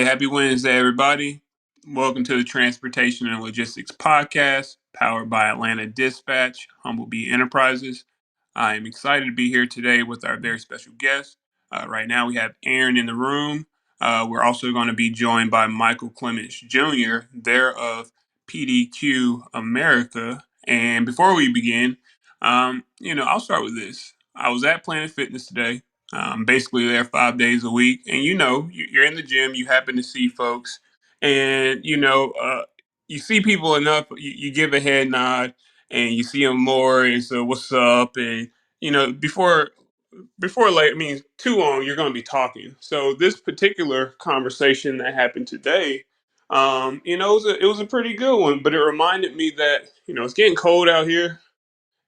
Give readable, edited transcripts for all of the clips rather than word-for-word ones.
happy Wednesday, everybody. Welcome to the Transportation and Logistics Podcast, powered by Atlanta Dispatch, Humblebee Enterprises. I am excited to be here today with our very special guest. Right now, we have Aaron in the room. We're also going to be joined by Michael Clements Jr., they're of PDQ America. And before we begin, I'll start with this. I was at Planet Fitness today. Basically there 5 days a week, and you're in the gym. You happen to see folks, and you see people enough. You give a head nod, and you see them more, and so what's up? And before late, I mean, too long, you're going to be talking. So this particular conversation that happened today, it was a pretty good one, but it reminded me that it's getting cold out here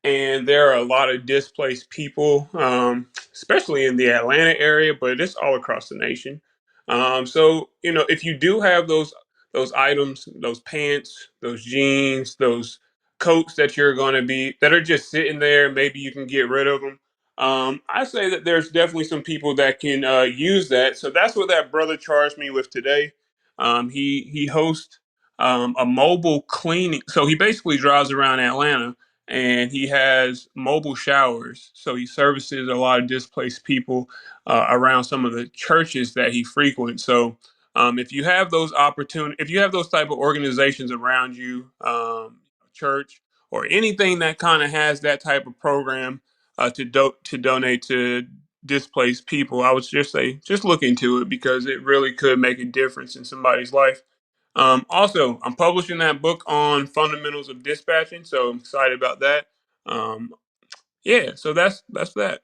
and there are a lot of displaced people, especially in the Atlanta area, but it's all across the nation. So if you do have those items, those pants, those jeans, those coats that are just sitting there, maybe you can get rid of them. I say that there's definitely some people that can use that. So that's what that brother charged me with today. He hosts a mobile cleaning. So he basically drives around Atlanta and he has mobile showers. So he services a lot of displaced people around some of the churches that he frequents. So if you have those if you have those type of organizations around you, church or anything that kind of has that type of program to donate to displaced people, I would just say just look into it because it really could make a difference in somebody's life. Also, I'm publishing that book on fundamentals of dispatching, so I'm excited about that. Um, yeah, so that's that.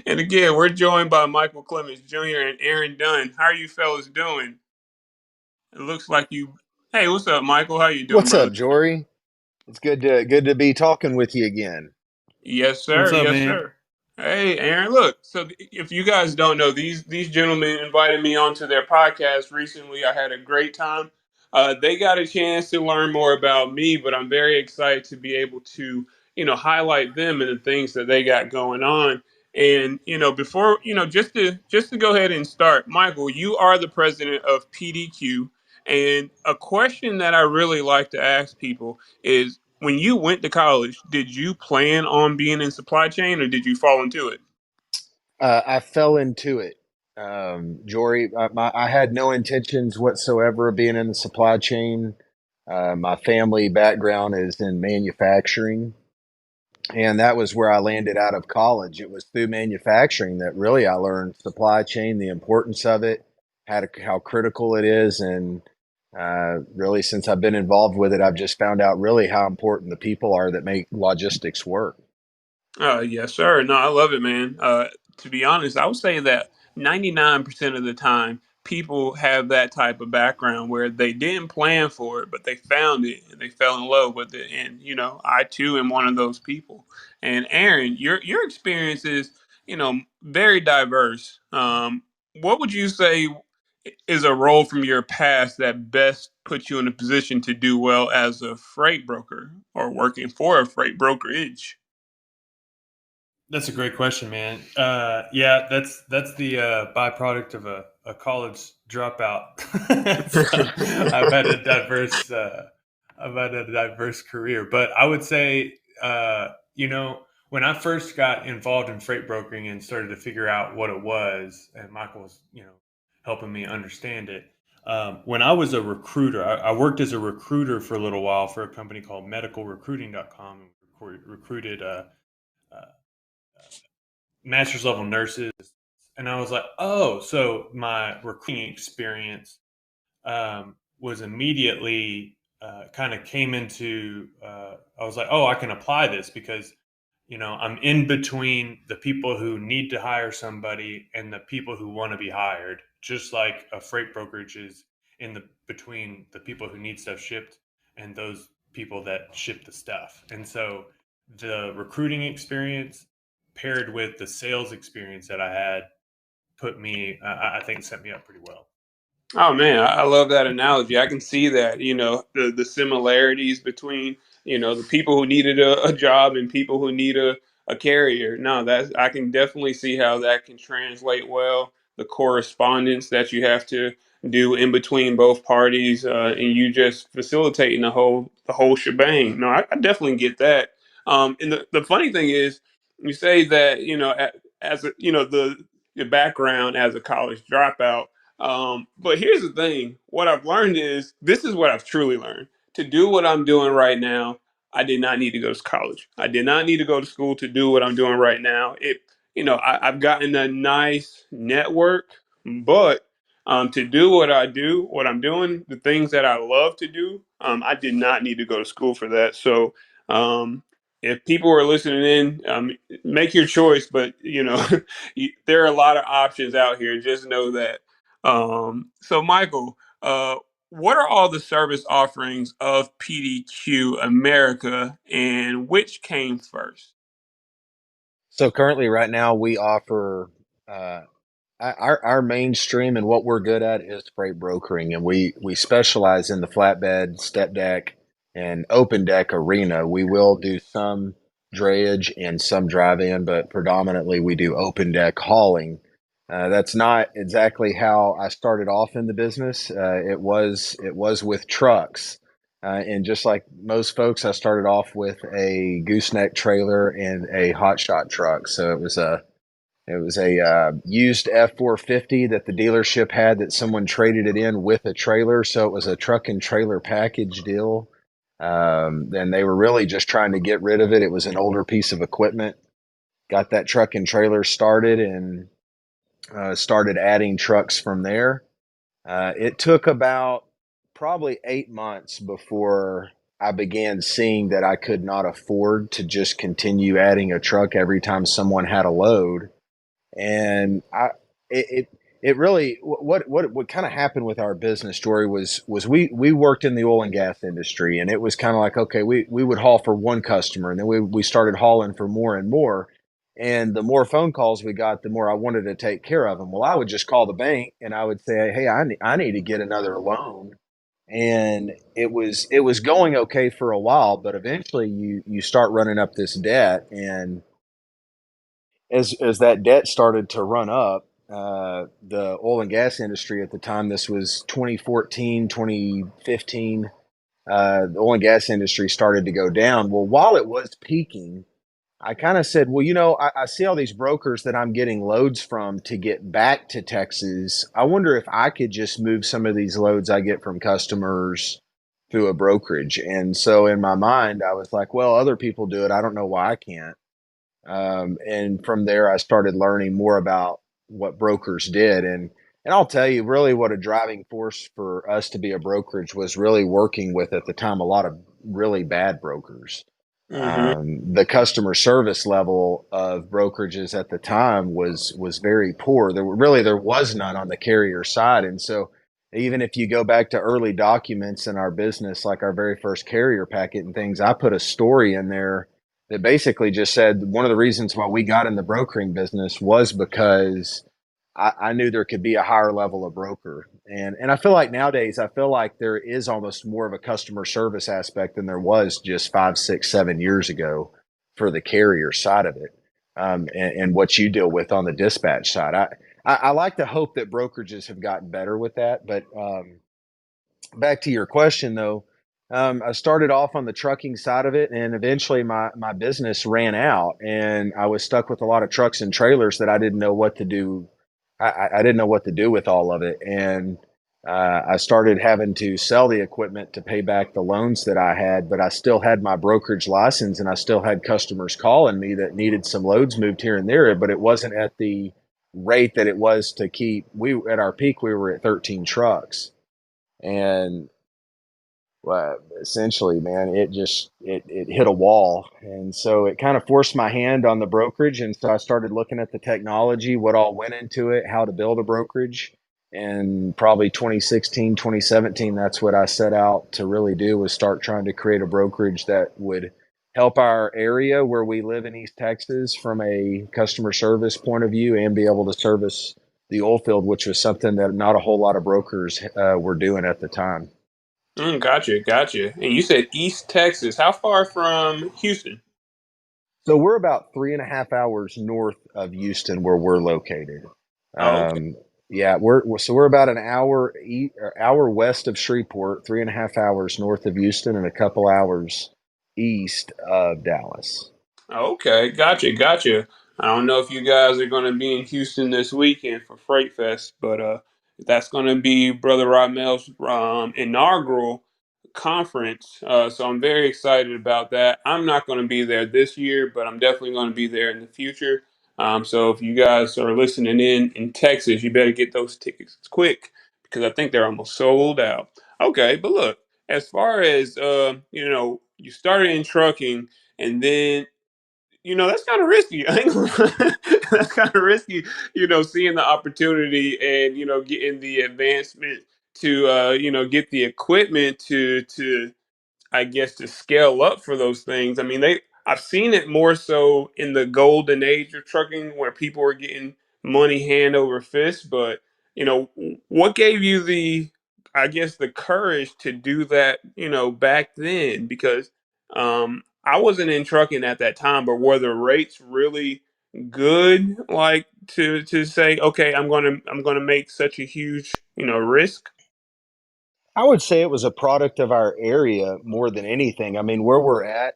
And again, we're joined by Michael Clements Jr. and Aaron Dunn. How are you fellas doing? It looks like you. Hey, what's up, Michael? How you doing, What's brother? up, Jory? It's good to be talking with you again. Yes, What's sir. up, Yes, man? sir. Hey, Aaron. Look. So, if you guys don't know, these gentlemen invited me onto their podcast recently. I had a great time. They got a chance to learn more about me, but I'm very excited to be able to, highlight them and the things that they got going on. And before just to go ahead and start, Michael, you are the president of PDQ, and a question that I really like to ask people is when you went to college, did you plan on being in supply chain or did you fall into it? I fell into it, Jory. I had no intentions whatsoever of being in the supply chain. My family background is in manufacturing, and that was where I landed out of college. It was through manufacturing that really I learned supply chain, the importance of it, how critical it is, and really since I've been involved with it, I've just found out really how important the people are that make logistics work. Yes, sir. No, I love it, man. To be honest, I would say that 99% of the time, people have that type of background where they didn't plan for it, but they found it and they fell in love with it. And I too am one of those people. And Aaron, your experience is, very diverse. What would you say is a role from your past that best puts you in a position to do well as a freight broker or working for a freight brokerage? That's a great question, man. Yeah, that's the byproduct of a college dropout. So I've had a diverse career, but I would say, when I first got involved in freight brokering and started to figure out what it was, and Michael was, helping me understand it. When I was a recruiter, I worked as a recruiter for a little while for a company called medicalrecruiting.com and recruited uh, master's level nurses. And I was like, oh, so my recruiting experience was immediately kind of came into, I was like, oh, I can apply this because, I'm in between the people who need to hire somebody and the people who want to be hired, just like a freight brokerage is in the between the people who need stuff shipped and those people that ship the stuff. And so the recruiting experience paired with the sales experience that I had put me, I think, set me up pretty well. Oh man, I love that analogy. I can see that, the similarities between, the people who needed a job and people who need a carrier. No, that's I can definitely see how that can translate well. The correspondence that you have to do in between both parties, and you just facilitating the whole shebang. No, I definitely get that. And the funny thing is, you say that as a, your background as a college dropout. But here's the thing: what I've learned is this is what I've truly learned. To do what I'm doing right now, I did not need to go to college. I did not need to go to school to do what I'm doing right now. I've gotten a nice network, but to do what I do, what I'm doing, the things that I love to do, I did not need to go to school for that. So, if people are listening in, make your choice. But there are a lot of options out here. Just know that. So, Michael, what are all the service offerings of PDQ America, and which came first? So currently, right now, we offer uh, our mainstream and what we're good at is freight brokering, and we specialize in the flatbed, step deck, and open deck arena. We will do some drayage and some drive in, but predominantly we do open deck hauling. That's not exactly how I started off in the business. It was with trucks, and just like most folks, I started off with a gooseneck trailer and a hotshot truck. So it was a used F-450 that the dealership had that someone traded it in with a trailer. So it was a truck and trailer package deal. And they were really just trying to get rid of it. It was an older piece of equipment. Got that truck and trailer started and started adding trucks from there. It took about probably 8 months before I began seeing that I could not afford to just continue adding a truck every time someone had a load. And it really what kind of happened with our business story was we worked in the oil and gas industry, and it was kind of like, okay, we would haul for one customer, and then we started hauling for more and more, and the more phone calls we got, the more I wanted to take care of them. Well, I would just call the bank and I would say, hey, I need to get another loan. And it was going okay for a while, but eventually you start running up this debt. And as that debt started to run up, the oil and gas industry at the time, this was 2014, 2015, the oil and gas industry started to go down. Well, while it was peaking, I kind of said, well, I see all these brokers that I'm getting loads from to get back to Texas. I wonder if I could just move some of these loads I get from customers through a brokerage. And so in my mind, I was like, well, other people do it. I don't know why I can't. And from there, I started learning more about what brokers did. And I'll tell you, really, what a driving force for us to be a brokerage was really working with at the time a lot of really bad brokers. Hmm. The customer service level of brokerages at the time was very poor. There was none on the carrier side, and so even if you go back to early documents in our business, like our very first carrier packet and things, I put a story in there that basically just said one of the reasons why we got in the brokering business was because I knew there could be a higher level of broker. And I feel like nowadays, I feel like there is almost more of a customer service aspect than there was just 5, 6, 7 years ago for the carrier side of it, and what you deal with on the dispatch side. I like to hope that brokerages have gotten better with that. But back to your question, though, I started off on the trucking side of it, and eventually my business ran out, and I was stuck with a lot of trucks and trailers that I didn't know what to do. I didn't know what to do with all of it, and I started having to sell the equipment to pay back the loans that I had. But I still had my brokerage license, and I still had customers calling me that needed some loads moved here and there, but it wasn't at the rate that it was to keep. We at our peak, we were at 13 trucks, and well, essentially, man, it hit a wall, and so it kind of forced my hand on the brokerage, and so I started looking at the technology, what all went into it, how to build a brokerage, and probably 2016, 2017, that's what I set out to really do, was start trying to create a brokerage that would help our area where we live in East Texas from a customer service point of view and be able to service the oil field, which was something that not a whole lot of brokers were doing at the time. Gotcha, gotcha. And you said East Texas. How far from Houston? So we're about 3.5 hours north of Houston, where we're located. Oh, okay. Um, Yeah, we're about an hour west of Shreveport, 3.5 hours north of Houston, and a couple hours east of Dallas. Okay, gotcha. I don't know if you guys are going to be in Houston this weekend for Freight Fest, but that's going to be Brother Ramel's inaugural conference. So I'm very excited about that. I'm not going to be there this year, but I'm definitely going to be there in the future. So if you guys are listening in Texas, you better get those tickets quick because I think they're almost sold out. Okay, but look, as far as you started in trucking and then that's kind of risky. I ain't gonna- that's kind of risky, seeing the opportunity and getting the advancement to get the equipment to I guess to scale up for those things. I mean, I've seen it more so in the golden age of trucking where people were getting money hand over fist. But what gave you I guess, the courage to do that? Back then, because I wasn't in trucking at that time, but were the rates really good? Like to say, okay, I'm gonna make such a huge risk. I would say it was a product of our area more than anything. I mean, where we're at,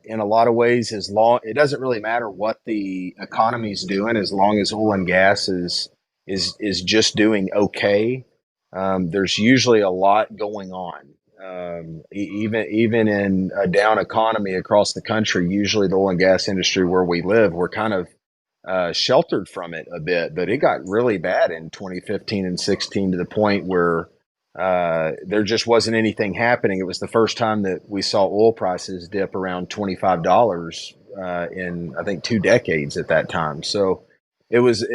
in a lot of ways, it doesn't really matter what the economy's doing as long as oil and gas is just doing okay. There's usually a lot going on. Even in a down economy across the country, usually the oil and gas industry where we live, we're kind of sheltered from it a bit, but it got really bad in 2015 and 16 to the point where there just wasn't anything happening. It was the first time that we saw oil prices dip around $25 in I think 2 decades at that time. So it was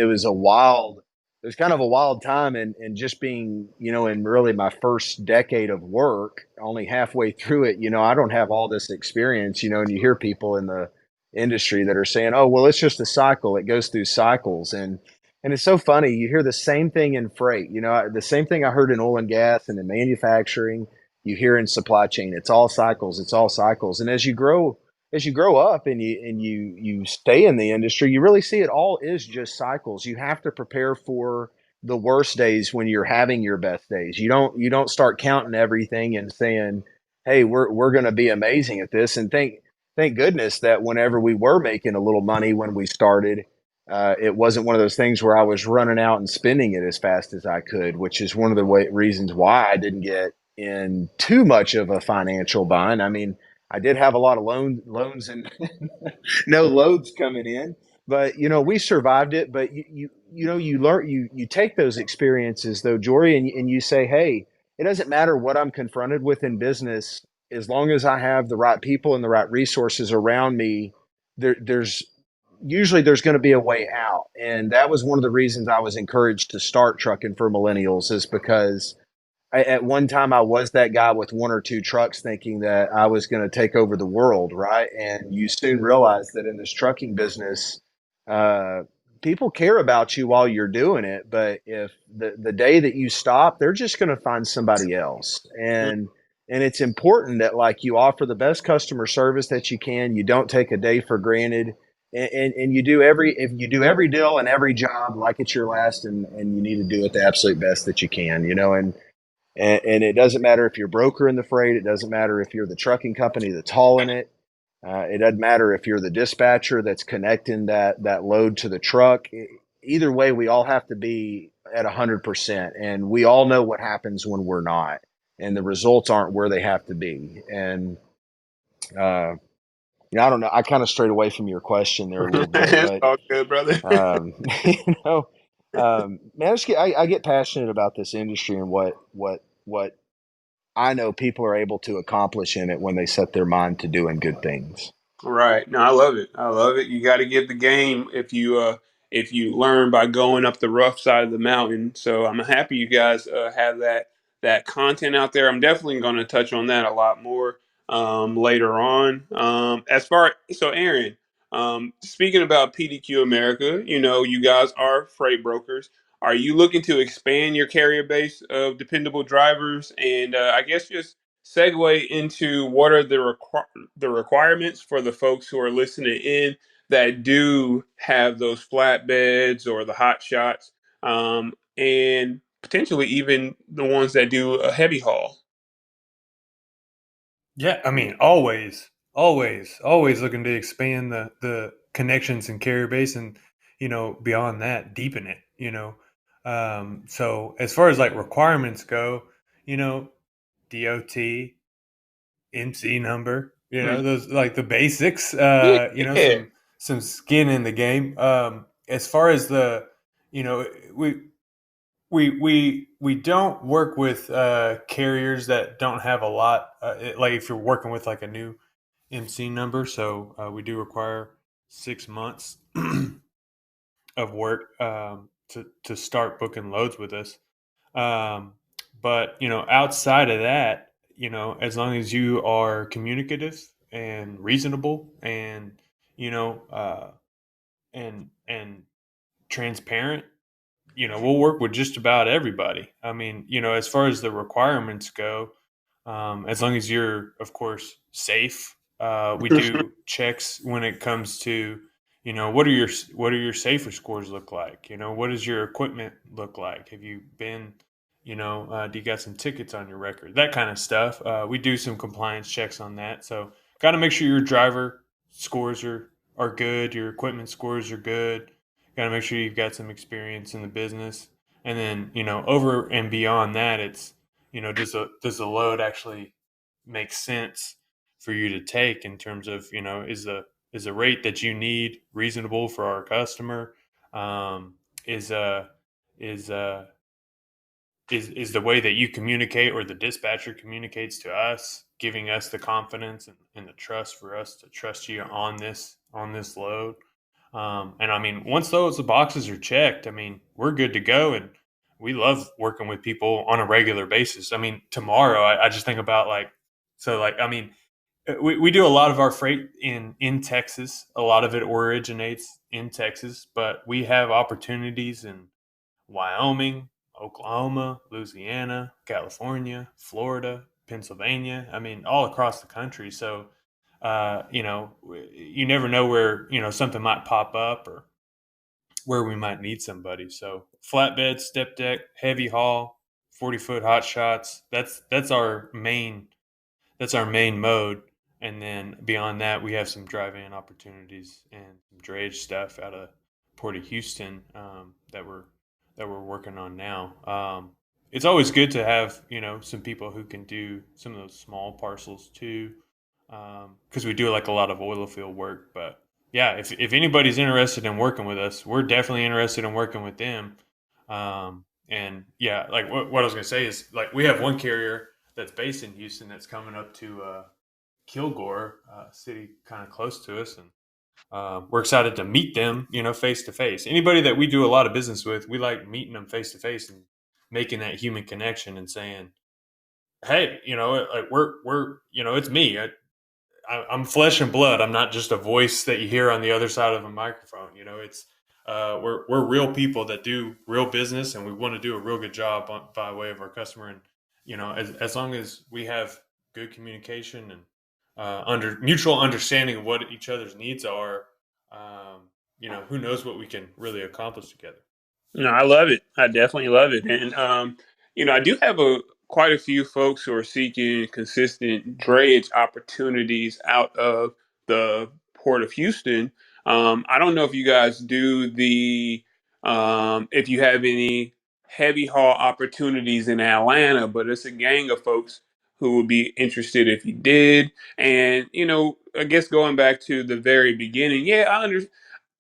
kind of a wild time, and just being in really my first decade of work, only halfway through it. I don't have all this experience. And you hear people in the industry that are saying, "Oh, well, it's just a cycle. It goes through cycles." And it's so funny. You hear the same thing in freight. The same thing I heard in oil and gas and in manufacturing. You hear in supply chain. It's all cycles. It's all cycles. And as you grow up and you stay in the industry, you really see it all is just cycles. You have to prepare for the worst days when you're having your best days. You don't start counting everything and saying, "Hey, we're going to be amazing at this." And thank goodness that whenever we were making a little money when we started, it wasn't one of those things where I was running out and spending it as fast as I could, which is one of the reasons why I didn't get in too much of a financial bind. I mean, I did have a lot of loans and no loads coming in, but we survived it. But you learn, you take those experiences though, Jory, and you say, hey, it doesn't matter what I'm confronted with in business, as long as I have the right people and the right resources around me. There's going to be a way out, and that was one of the reasons I was encouraged to start trucking for millennials, is because at one time I was that guy with one or two trucks thinking that I was going to take over the world, right? And you soon realize that in this trucking business, uh, people care about you while you're doing it, but if the day that you stop, they're just going to find somebody else. And it's important that, like, you offer the best customer service that you can. You don't take a day for granted. And you do every deal and every job like it's your last, and you need to do it the absolute best that you can, and it doesn't matter if you're a broker in the freight. It doesn't matter if you're the trucking company that's hauling it. It doesn't matter if you're the dispatcher that's connecting that load to the truck. Either way, we all have to be at 100%, and we all know what happens when we're not, and the results aren't where they have to be. And uh, I don't know. I kind of strayed away from your question there a little bit, It's but all good, brother. you know, man, I get passionate about this industry and what I know people are able to accomplish in it when they set their mind to doing good things. Right. No, I love it. I love it. You got to get the game if you learn by going up the rough side of the mountain. So I'm happy you guys have that content out there. I'm definitely going to touch on that a lot more later on. So Aaron, speaking about PDQ America, you guys are freight brokers. Are you looking to expand your carrier base of dependable drivers? And I guess just segue into what are the requirements for the folks who are listening in that do have those flatbeds or the hot shots. and potentially even the ones that do a heavy haul. Yeah, I mean, always looking to expand the connections and carrier base, and beyond that, deepen it. So as far as like requirements go, you know, DOT, MC number, Hmm. those like the basics. Yeah. Some skin in the game. As far as you know, we we don't work with carriers that don't have a lot. Like if you're working with like a new MC number, so we do require 6 months of work to start booking loads with us. Um, but outside of that, as long as you are communicative and reasonable, and you know, uh, and transparent, we'll work with just about everybody. I mean, as far as the requirements go, as long as you're, of course, safe. We do checks when it comes to, what are your safer scores look like? What does your equipment look like? Have you been, do you got some tickets on your record? That kind of stuff. We do some compliance checks on that. So, got to make sure your driver scores are good, your equipment scores are good. Got to make sure you've got some experience in the business, and then over and beyond that, it's does the load actually make sense for you to take in terms of is the rate that you need reasonable for our customer? Um, is is is the way that you communicate or the dispatcher communicates to us, giving us the confidence and the trust for us to trust you on this load. And I mean, once those boxes are checked, I mean, we're good to go. And we love working with people on a regular basis. I mean, tomorrow, I just think about I mean, we do a lot of our freight in Texas. A lot of it originates in Texas, but we have opportunities in Wyoming, Oklahoma, Louisiana, California, Florida, Pennsylvania. I mean, all across the country. So, you never know where, something might pop up or where we might need somebody. So, flatbed, step deck, heavy haul, 40-foot hot shots. That's our main mode. And then beyond that, we have some drive-in opportunities and some drayage stuff out of Port of Houston, that we're working on now. It's always good to have some people who can do some of those small parcels too, because we do like a lot of oil field work. But yeah, if anybody's interested in working with us, we're definitely interested in working with them. And yeah, like what I was gonna say is like we have one carrier that's based in Houston that's coming up to Kilgore, city kind of close to us, and we're excited to meet them, face to face. Anybody that we do a lot of business with, we like meeting them face to face and making that human connection and saying, "Hey, like we're it's me. I'm flesh and blood. I'm not just a voice that you hear on the other side of a microphone. It's we're real people that do real business, and we want to do a real good job by way of our customer. And as long as we have good communication and under mutual understanding of what each other's needs are, who knows what we can really accomplish together." No, I love it. I definitely love it. And I do have quite a few folks who are seeking consistent drayage opportunities out of the Port of Houston. I don't know if you guys do if you have any heavy haul opportunities in Atlanta, but it's a gang of folks who would be interested if you did. And I guess going back to the very beginning, yeah,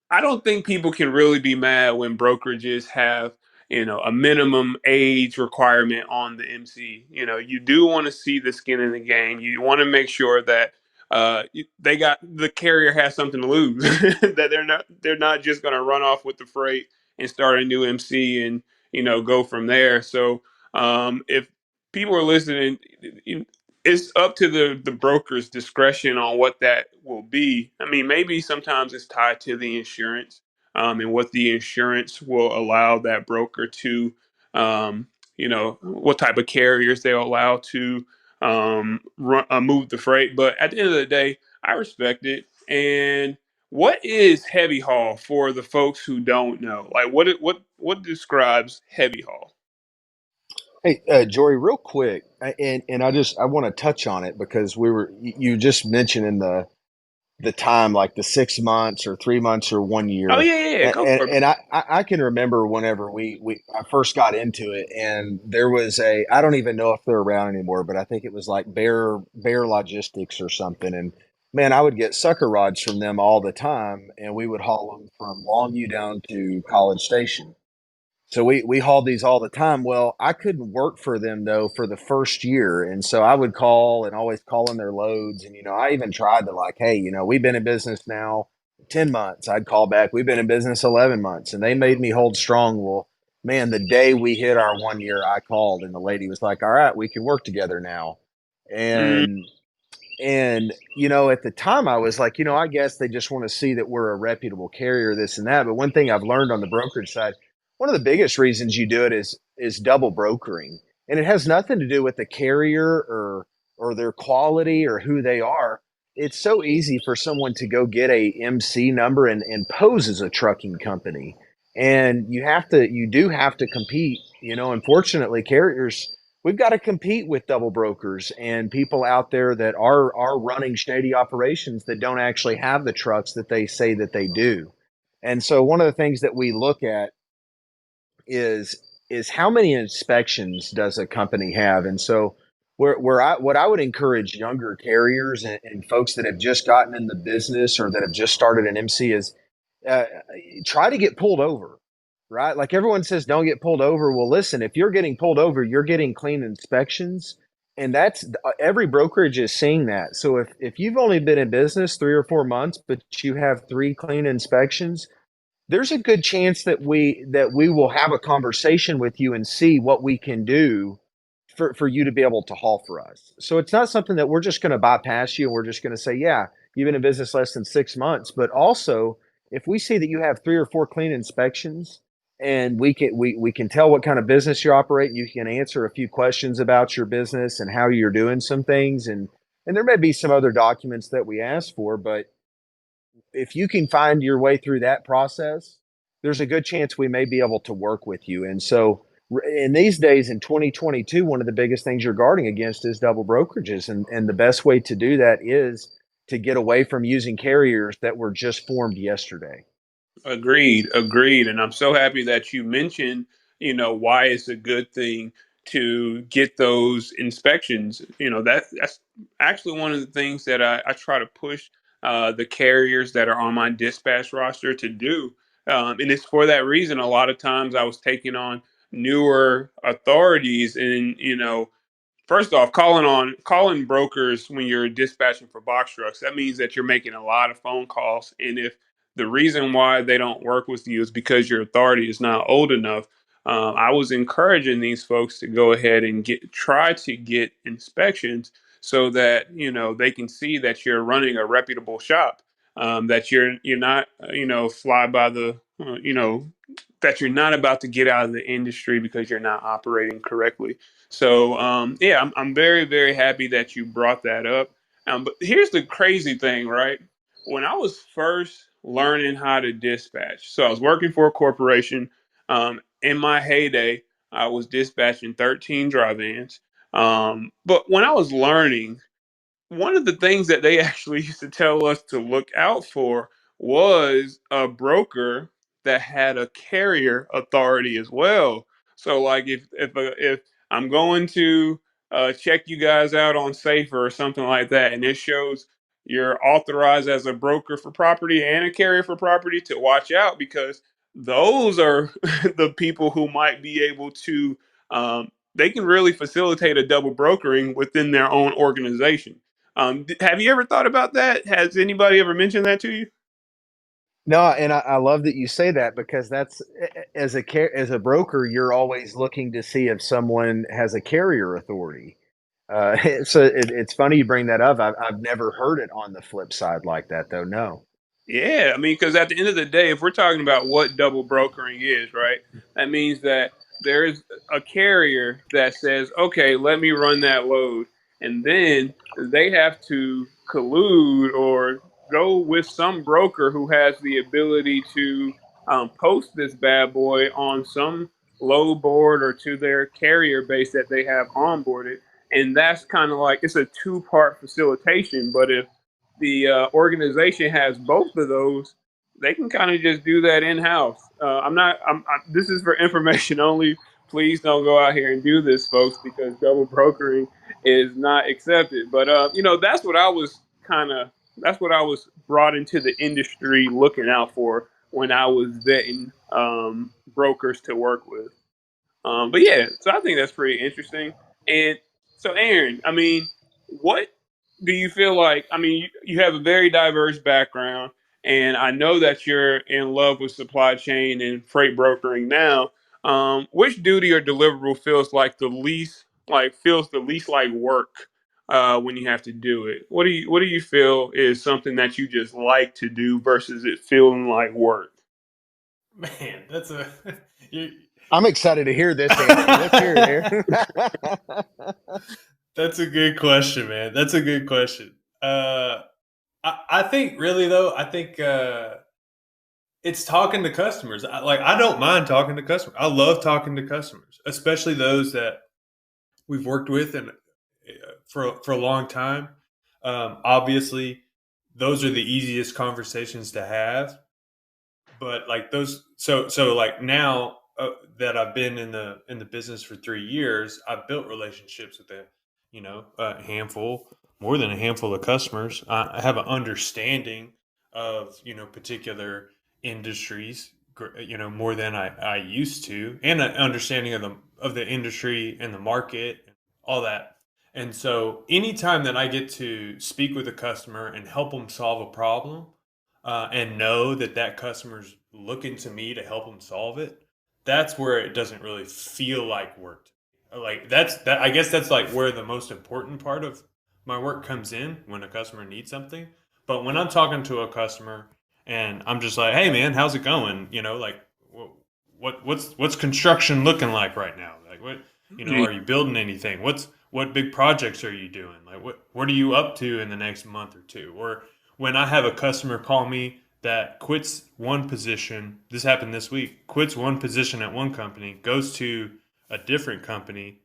I don't think people can really be mad when brokerages have, a minimum age requirement on the MC. You do want to see the skin in the game. You want to make sure that the carrier has something to lose, that they're not just going to run off with the freight and start a new MC and go from there. So if people are listening, it's up to the broker's discretion on what that will be. I mean, maybe sometimes it's tied to the insurance, and what the insurance will allow that broker to, what type of carriers they'll allow to move the freight. But at the end of the day, I respect it. And What is heavy haul for the folks who don't know? Like, what describes heavy haul? Hey, Jory, real quick, and I want to touch on it because you just mentioned in the time, like the 6 months or 3 months or one Oh year. yeah, yeah, yeah. Go for it. And I can remember whenever I first got into it, and there was I don't even know if they're around anymore, but I think it was like Bear Logistics or something. And man, I would get sucker rods from them all the time, and we would haul them from Longview down to College Station. So we hauled these all the time. Well, I couldn't work for them though for the first year, and so I would call and always call in their loads. And I even tried to, like, hey, we've been in business now 10 months. I'd call back. We've been in business 11 months, and they made me hold strong. Well, man, the day we hit our one year, I called, and the lady was like, "All right, we can work together now." Mm, And at the time I was like, I guess they just want to see that we're a reputable carrier, this and that. But one thing I've learned on the brokerage side, one of the biggest reasons you do it is double brokering. And it has nothing to do with the carrier or their quality or who they are. It's so easy for someone to go get a MC number and pose as a trucking company. And you do have to compete. Unfortunately, carriers, we've got to compete with double brokers and people out there that are running shady operations that don't actually have the trucks that they say that they do. And so one of the things that we look at is how many inspections does a company have? And so what I would encourage younger carriers and folks that have just gotten in the business or that have just started an MC is, uh, try to get pulled over, right? Like everyone says, don't get pulled over. Well, listen, if you're getting pulled over, you're getting clean inspections. And that's every brokerage is seeing that. So if you've only been in business 3 or 4 months, but you have three clean inspections, there's a good chance that we will have a conversation with you and see what we can do for you to be able to haul for us. So it's not something that we're just going to bypass you and we're just going to say, yeah, you've been in business less than 6 months. But also, if we see that you have 3 or 4 clean inspections and we can tell what kind of business you operate, you can answer a few questions about your business and how you're doing some things, and there may be some other documents that we ask for, but if you can find your way through that process, there's a good chance we may be able to work with you. And so, in these days in 2022, one of the biggest things you're guarding against is double brokerages. And the best way to do that is to get away from using carriers that were just formed yesterday. agreed, agreed. And I'm so happy that you mentioned, why it's a good thing to get those inspections. That's actually one of the things that I try to push the carriers that are on my dispatch roster to do. And it's for that reason. A lot of times I was taking on newer authorities, and first off, calling brokers when you're dispatching for box trucks, that means that you're making a lot of phone calls. And if the reason why they don't work with you is because your authority is not old enough, I was encouraging these folks to go ahead and try to get inspections so that they can see that you're running a reputable shop, that you're not fly by the that you're not about to get out of the industry because you're not operating correctly. So yeah, I'm very very happy that you brought that up. But here's the crazy thing, right? When I was first learning how to dispatch, so I was working for a corporation. In my heyday, I was dispatching 13 dry vans. But when I was learning, one of the things that they actually used to tell us to look out for was a broker that had a carrier authority as well. So, like, if I'm going to check you guys out on Safer or something like that, and it shows you're authorized as a broker for property and a carrier for property, to watch out, because those are the people who might be able to. They can really facilitate a double brokering within their own organization. Have you ever thought about that? Has anybody ever mentioned that to you? No, and I love that you say that because that's, as a broker, you're always looking to see if someone has a carrier authority. So it's funny you bring that up. I've never heard it on the flip side like that, though. No. Yeah, I mean, because at the end of the day, if we're talking about what double brokering is, right, that means that there is a carrier that says, okay, let me run that load. And then they have to collude or go with some broker who has the ability to post this bad boy on some load board or to their carrier base that they have onboarded. And that's kind of like it's a two-part facilitation. But if the organization has both of those, they can kind of just do that in house. I'm not. This is for information only. Please don't go out here and do this, folks, because double brokering is not accepted. But that's what I was that's what I was brought into the industry looking out for when I was vetting brokers to work with. But yeah, so I think that's pretty interesting. And so, Aaron, I mean, what do you feel like? I mean, you have a very diverse background, and I know that you're in love with supply chain and freight brokering now. Which duty or deliverable feels the least like work when you have to do it? What do you feel is something that you just like to do versus it feeling like work? Man, that's a you, I'm excited to hear this answer. Let's hear it, Aaron. that's a good question, man. That's a good question. I think really though, I think it's talking to customers. I don't mind talking to customers. I love talking to customers, especially those that we've worked with and for a long time. Obviously, those are the easiest conversations to have. But like those, so like now that I've been in the business for 3 years, I've built relationships with a handful, more than a handful of customers. I have an understanding of particular industries, more than I used to, and an understanding of the industry and the market, and all that. And so, anytime that I get to speak with a customer and help them solve a problem, and know that that customer's looking to me to help them solve it, that's where it doesn't really feel like work. Like that's that. I guess that's like where the most important part of my work comes in when a customer needs something. But when I'm talking to a customer and I'm just like, "Hey, man, how's it going?" Like what's construction looking like right now? Like are you building anything? What big projects are you doing? Like what are you up to in the next month or two? Or when I have a customer call me that quits one position, this happened this week, quits one position at one company, goes to a different company,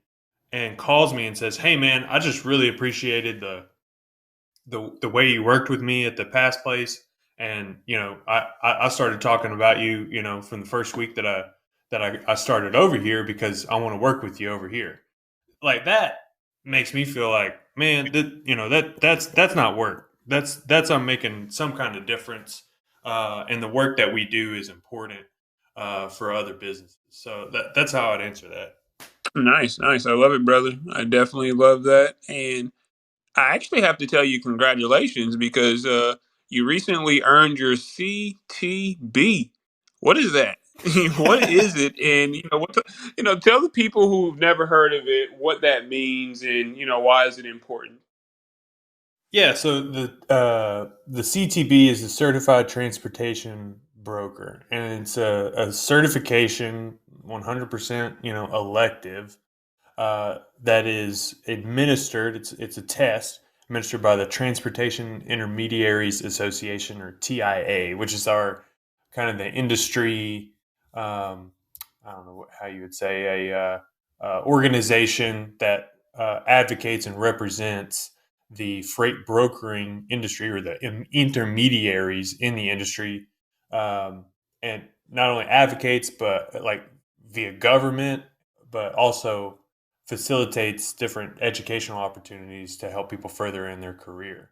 and calls me and says, "Hey, man, I just really appreciated the way you worked with me at the past place, and I started talking about you, from the first week that I started over here because I want to work with you over here." Like that makes me feel like, man, that's not work. That's I'm making some kind of difference, and the work that we do is important for other businesses. So that's how I'd answer that. Nice, nice. I love it, brother. I definitely love that. And I actually have to tell you congratulations because you recently earned your CTB. What is that? What is it? And tell the people who've never heard of it what that means and why is it important? Yeah, so the CTB is a certified transportation broker, and it's a certification, 100% elective, that is administered. It's a test administered by the Transportation Intermediaries Association, or TIA, which is our kind of the industry. Um, I don't know how you would say a organization that advocates and represents the freight brokering industry, or the intermediaries in the industry, and not only advocates but like via government, but also facilitates different educational opportunities to help people further in their career.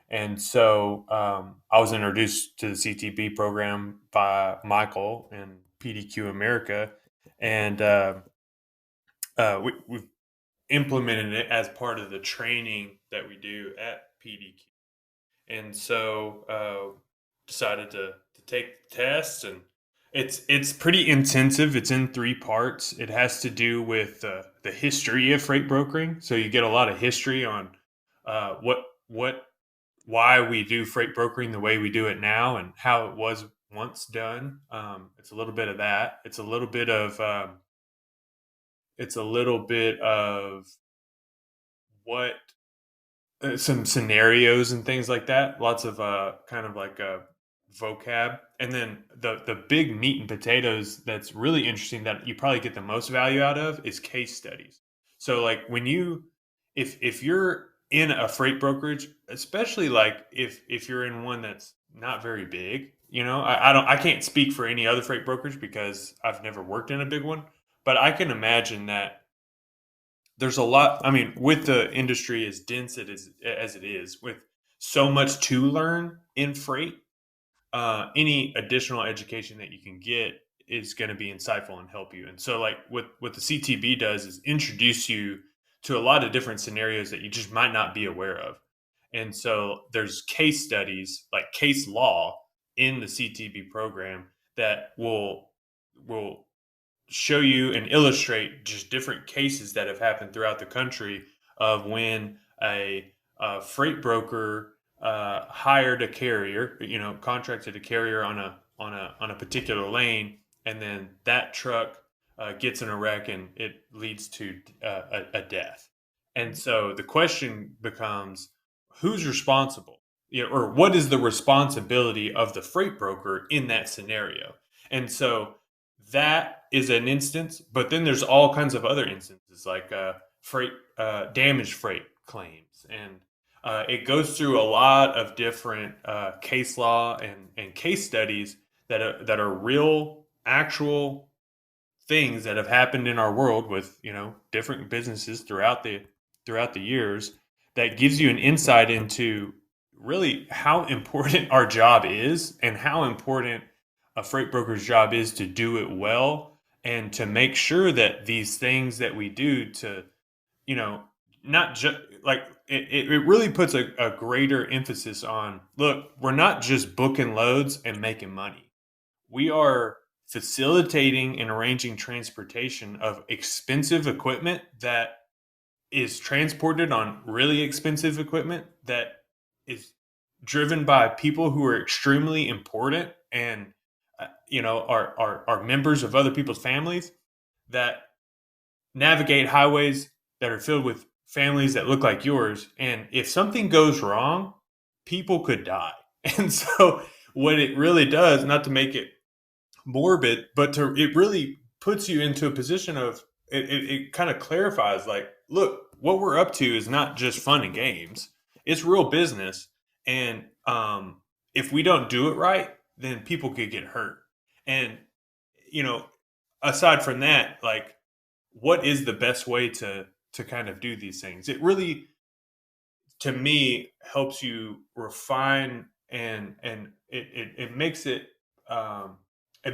And so I was introduced to the CTB program by Michael and PDQ America, and we've implemented it as part of the training that we do at PDQ. And so decided to take the test, and it's pretty intensive. It's in three parts. It has to do with the history of freight brokering, so you get a lot of history on what why we do freight brokering the way we do it now and how it was once done. It's a little bit of that. It's a little bit of what some scenarios and things like that. Lots of kind of like vocab, and then the big meat and potatoes that's really interesting that you probably get the most value out of is case studies. So like when you if you're in a freight brokerage, especially like if you're in one that's not very big, I can't speak for any other freight brokerage because I've never worked in a big one, but I can imagine that there's a lot. I mean, with the industry as dense as it is, with so much to learn in freight, any additional education that you can get is going to be insightful and help you. And so, like what the CTB does is introduce you to a lot of different scenarios that you just might not be aware of. And so, there's case studies like case law in the CTB program that will show you and illustrate just different cases that have happened throughout the country of when a freight broker hired a carrier, contracted a carrier on a particular lane, and then that truck gets in a wreck and it leads to a death. And so the question becomes, who's responsible? Or what is the responsibility of the freight broker in that scenario? And so that is an instance, but then there's all kinds of other instances like freight damaged freight claims, and it goes through a lot of different case law and case studies that are real, actual things that have happened in our world with different businesses throughout the years, that gives you an insight into really how important our job is and how important a freight broker's job is to do it well and to make sure that these things that we do to you know not just like it really puts a greater emphasis on, look, we're not just booking loads and making money. We are facilitating and arranging transportation of expensive equipment that is transported on really expensive equipment that is driven by people who are extremely important and are members of other people's families that navigate highways that are filled with families that look like yours. And if something goes wrong, people could die. And so what it really does, not to make it morbid, but it really puts you into a position of it kind of clarifies, like, look, what we're up to is not just fun and games, it's real business. And if we don't do it right, then people could get hurt. And you know aside from that, like, what is the best way to kind of do these things? It really, to me, helps you refine, and it makes it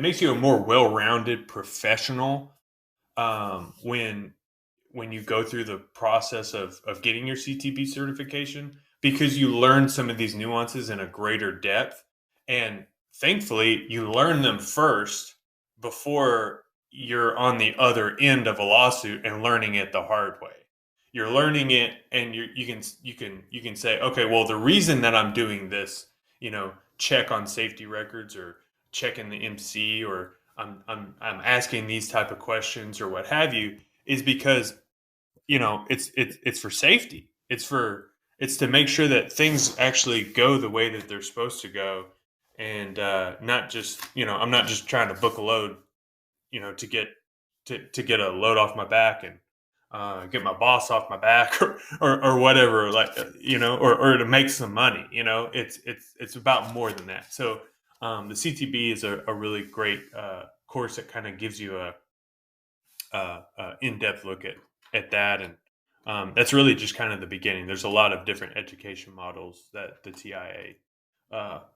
makes you a more well-rounded professional when you go through the process of getting your CTB certification, because you learn some of these nuances in a greater depth, and thankfully you learn them first before you're on the other end of a lawsuit and learning it the hard way. You're learning it, and you can say, okay, well, the reason that I'm doing this, check on safety records, or checking the MC, or I'm asking these type of questions or what have you, is because it's for safety. It's to make sure that things actually go the way that they're supposed to go, and not just I'm not just trying to book a load, to get a load off my back and get my boss off my back, or whatever, like or to make some money. It's about more than that. So the CTB is a really great course that kind of gives you a in-depth look at that, and that's really just kind of the beginning. There's a lot of different education models that the TIA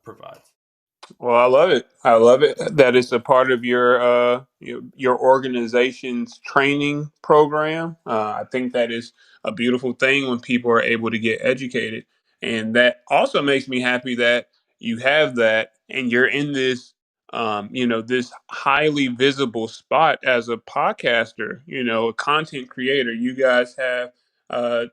provides. Well, I love it. I love it that it's a part of your organization's training program. I think that is a beautiful thing when people are able to get educated, and that also makes me happy that you have that, and you're in this, this highly visible spot as a podcaster, a content creator. You guys have. Uh,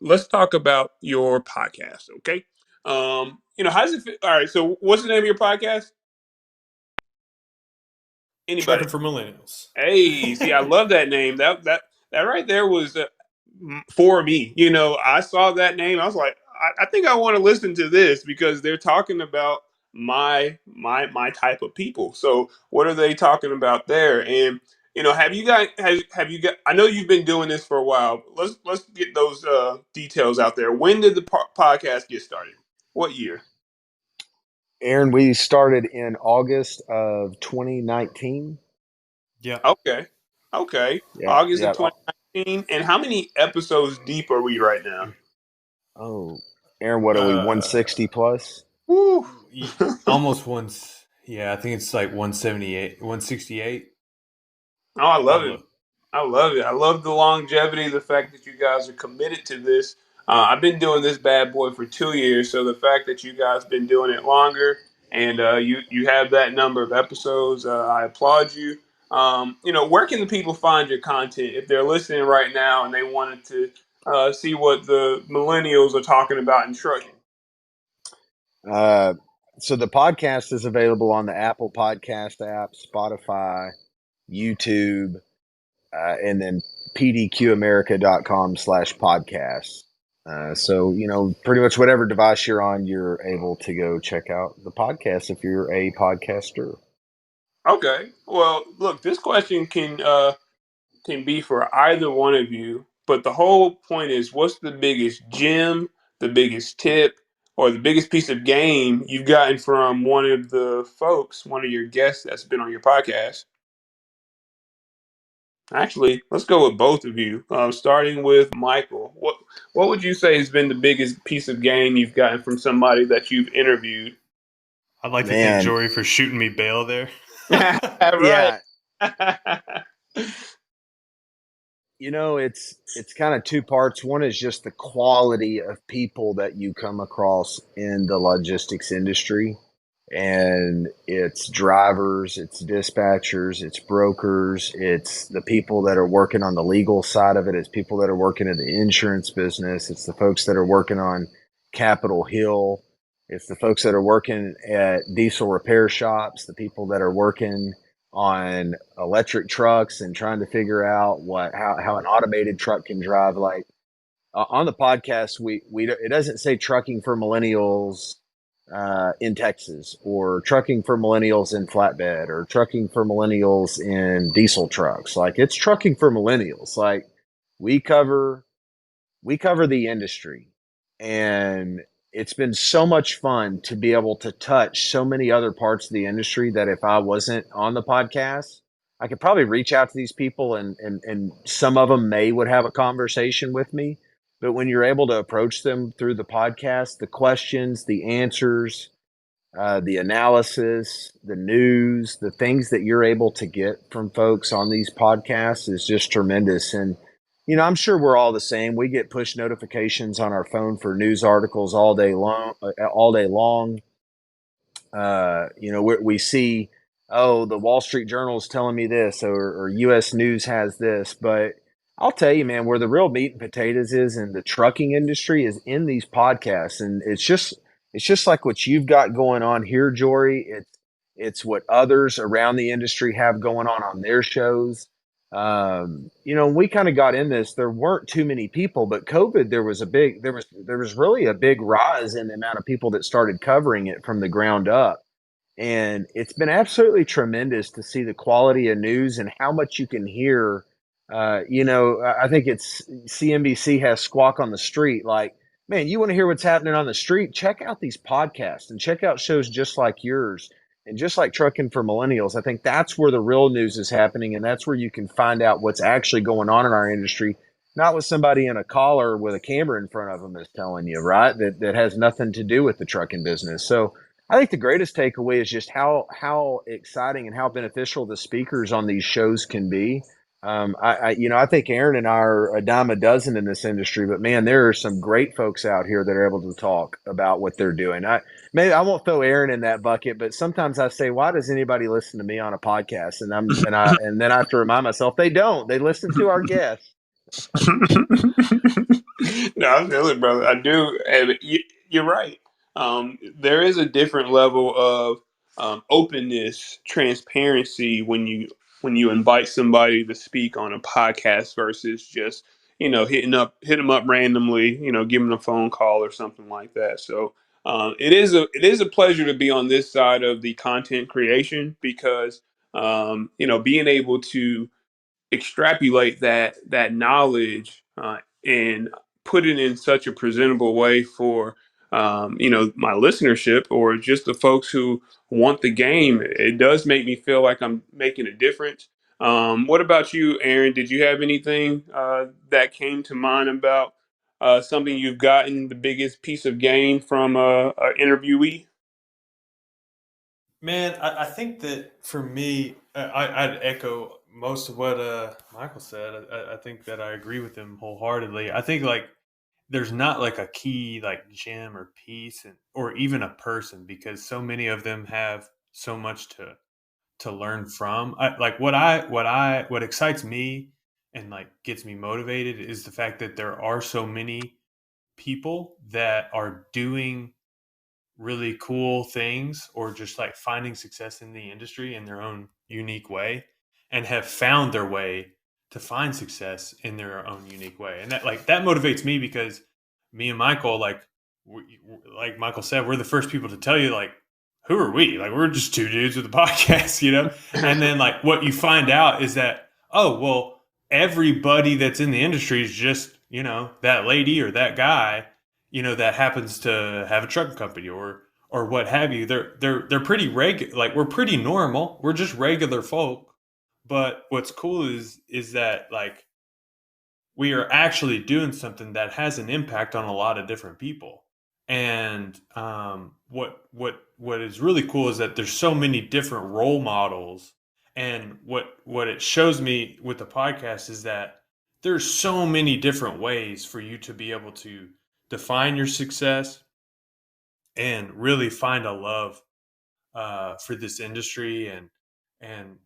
let's talk about your podcast, okay? How does it feel? All right, so what's the name of your podcast? Anybody? Trucking for Millennials. Hey, see, I love that name. That right there was for me. I saw that name. I was like, I think I want to listen to this because they're talking about my type of people. So what are they talking about there? And have you guys have you got? I know you've been doing this for a while. Let's get those details out there. When did the podcast get started? What year? Aaron, we started in August of 2019. Yeah. Okay, okay, Yeah, August of yeah. 2019. And how many episodes deep are we right now? Oh, Aaron, what are we, Uh, 160 plus? Woo. almost once. Yeah, I think it's like 178, 168. Oh, I love I'll it. look. I love it. I love the longevity, the fact that you guys are committed to this. I've been doing this bad boy for 2 years, so the fact that you guys been doing it longer and you have that number of episodes, I applaud you. Where can the people find your content if they're listening right now and they wanted to see what the millennials are talking about in trucking? Uh, so the podcast is available on the Apple Podcast app, Spotify, YouTube, and then pdqamerica.com/podcast. So, pretty much whatever device you're on, you're able to go check out the podcast if you're a podcaster. Okay. Well, look, this question can be for either one of you. But the whole point is, what's the biggest gem, the biggest tip, or the biggest piece of game you've gotten from one of the folks, one of your guests that's been on your podcast? Actually, let's go with both of you. Starting with Michael, what would you say has been the biggest piece of game you've gotten from somebody that you've interviewed? I'd like to thank Man, Jory for shooting me bail there. Right. yeah, it's kind of two parts. One is just the quality of people that you come across in the logistics industry. And it's drivers, it's dispatchers, it's brokers, it's the people that are working on the legal side of it, it's people that are working in the insurance business, it's the folks that are working on Capitol Hill, it's the folks that are working at diesel repair shops, the people that are working on electric trucks and trying to figure out how an automated truck can drive. Like on the podcast, we it doesn't say trucking for millennials in Texas, or trucking for millennials in flatbed, or trucking for millennials in diesel trucks. Like it's trucking for millennials. Like we cover we cover the industry, and it's been so much fun to be able to touch so many other parts of the industry that if I wasn't on the podcast, I could probably reach out to these people, and some of them would have a conversation with me. But when you're able to approach them through the podcast, the questions, the answers, the analysis, the news, the things that you're able to get from folks on these podcasts is just tremendous. And, I'm sure we're all the same. We get push notifications on our phone for news articles all day long, we see, oh, the Wall Street Journal is telling me this, or U.S. News has this. But I'll tell you, man, where the real meat and potatoes is in the trucking industry is in these podcasts, and it's just like what you've got going on here, Jory. It's what others around the industry have going on their shows. We kind of got in this. There weren't too many people, but COVID, there was really a big rise in the amount of people that started covering it from the ground up. And it's been absolutely tremendous to see the quality of news and how much you can hear. I think it's CNBC has Squawk on the Street. Like, man, you want to hear what's happening on the street? Check out these podcasts and check out shows just like yours and just like Trucking for Millennials. I think that's where the real news is happening, and that's where you can find out what's actually going on in our industry. Not with somebody in a collar with a camera in front of them is telling you, right? That has nothing to do with the trucking business. So I think the greatest takeaway is just how exciting and how beneficial the speakers on these shows can be. I think Aaron and I are a dime a dozen in this industry, but man, there are some great folks out here that are able to talk about what they're doing. Maybe I won't throw Aaron in that bucket, but sometimes I say, why does anybody listen to me on a podcast? And then I have to remind myself they don't. They listen to our guests. No, I feel it, brother. I do, and you're right. There is a different level of openness, transparency when you invite somebody to speak on a podcast versus just hit them up randomly, give them a phone call or something like that. So it is a pleasure to be on this side of the content creation because being able to extrapolate that knowledge and put it in such a presentable way for my listenership or just the folks who want the game. It does make me feel like I'm making a difference. What about you, Aaron? Did you have anything that came to mind about something you've gotten the biggest piece of gain from a interviewee? Man, I think that for me, I'd echo most of what Michael said. I think that I agree with him wholeheartedly. I think like there's not like a key like gem or piece or even a person because so many of them have so much to learn from. Like what excites me and like gets me motivated is the fact that there are so many people that are doing really cool things or just like finding success in the industry in their own unique way and have found their way to find success in their own unique way. And that motivates me because me and Michael, like Michael said, we're the first people to tell you like, who are we? Like, we're just two dudes with a podcast, And then like what you find out is that, oh, well, everybody that's in the industry is just, that lady or that guy, that happens to have a trucking company or what have you. They're pretty regular. Like, we're pretty normal. We're just regular folk. But what's cool is that like we are actually doing something that has an impact on a lot of different people. And what is really cool is that there's so many different role models. And what it shows me with the podcast is that there's so many different ways for you to be able to define your success and really find a love for this industry and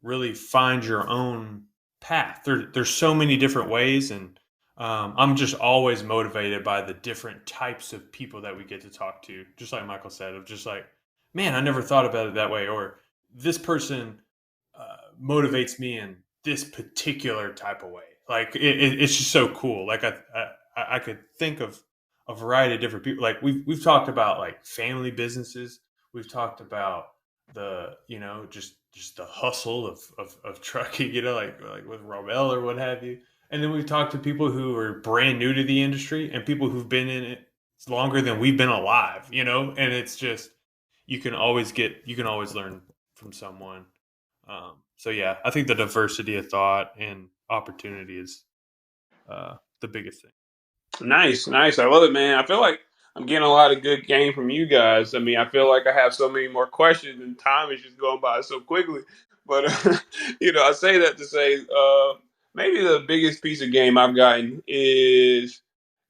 really find your own path. There's so many different ways, and I'm just always motivated by the different types of people that we get to talk to. Just like Michael said, of just like, man, I never thought about it that way, or this person motivates me in this particular type of way. Like it's just so cool. Like I could think of a variety of different people. Like we've talked about like family businesses. We've talked about the just the hustle of trucking. Like with Robel or what have you. And then we've talked to people who are brand new to the industry and people who've been in it longer than we've been alive. And it's just you can always learn from someone. So yeah, I think the diversity of thought and opportunity is the biggest thing. Nice, nice. I love it, man. I feel like I'm getting a lot of good game from you guys. I mean, I feel like I have so many more questions, and time is just going by so quickly. But I say that to say, maybe the biggest piece of game I've gotten is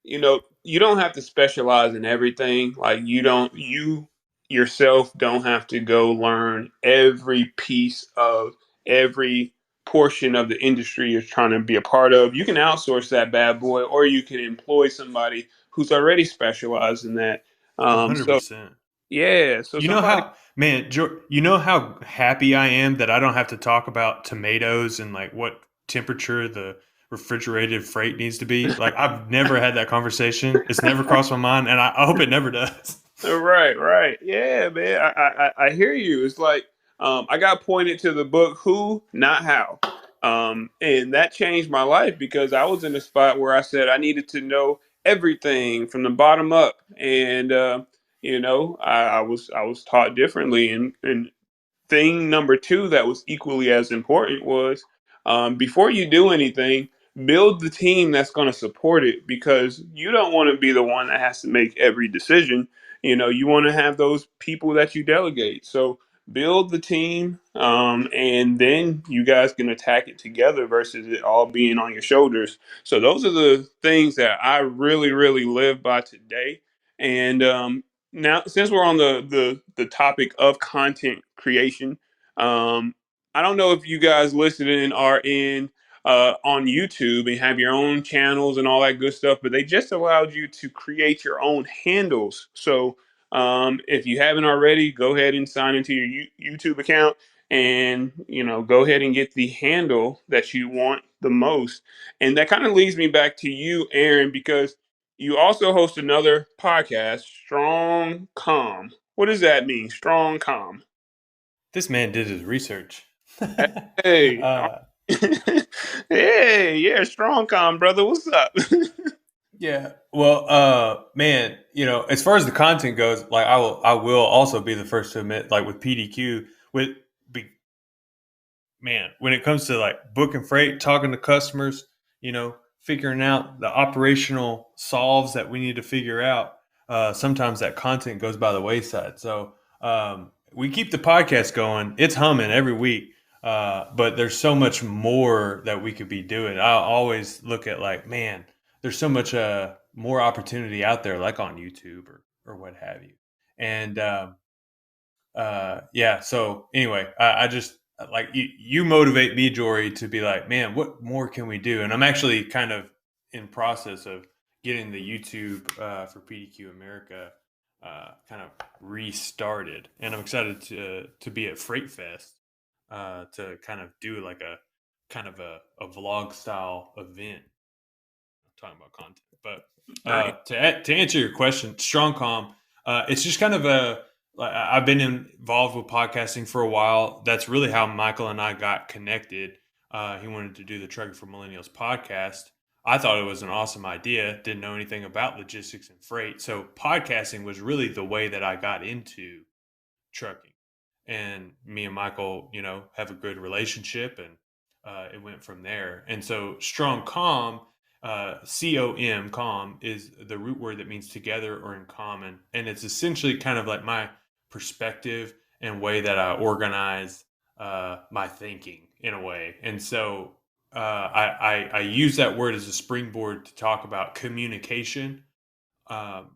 you don't have to specialize in everything. Like you yourself don't have to go learn every piece of every portion of the industry you're trying to be a part of. You can outsource that bad boy, or you can employ somebody who's already specialized in that. So 100%. yeah, so You know somebody. how, man, you know how happy I am that I don't have to talk about tomatoes and like what temperature the refrigerated freight needs to be. Like, I've never had that conversation. It's never crossed my mind, and I hope it never does. Right, right. Yeah, man. I hear you. It's like I got pointed to the book Who, Not How. And that changed my life because I was in a spot where I said I needed to know everything from the bottom up. And I was taught differently. And thing number two that was equally as important was before you do anything, build the team that's going to support it because you don't want to be the one that has to make every decision. You want to have those people that you delegate. So build the team, and then you guys can attack it together versus it all being on your shoulders. So those are the things that I really, really live by today. And now, since we're on the topic of content creation, um, I don't know if you guys listening are in on YouTube and have your own channels and all that good stuff, but they just allowed you to create your own handles. So if you haven't already, go ahead and sign into your YouTube account. and go ahead and get the handle that you want the most. And that kind of leads me back to you, Aaron, because you also host another podcast, Strong Calm. What does that mean, Strong Calm? This man did his research. Hey, uh, hey, yeah, Strong Calm, brother. What's up? yeah. Well, man, as far as the content goes, like I will also be the first to admit, like with PDQ, with be, man, when it comes to like booking freight, talking to customers, figuring out the operational solves that we need to figure out, sometimes that content goes by the wayside. So we keep the podcast going. It's humming every week. But there's so much more that we could be doing. I always look at like, man, there's so much more opportunity out there, like on YouTube or what have you. And yeah. So anyway, I just like you motivate me, Jory, to be like, man, what more can we do? And I'm actually kind of in process of getting the YouTube for PDQ America kind of restarted, and I'm excited to be at Freight Fest to kind of do like a kind of a vlog style event talking about content. But Nice. to answer your question, StrongCom, it's just kind of a. I've been involved with podcasting for a while. That's really how Michael and I got connected. He wanted to do the Trucking for Millennials podcast. I thought it was an awesome idea. Didn't know anything about logistics and freight, so podcasting was really the way that I got into trucking. And me and Michael, have a good relationship, and it went from there. And so strong calm, COM, calm is the root word that means together or in common, and it's essentially kind of like my perspective and way that I organize my thinking in a way. And so I use that word as a springboard to talk about communication. Um,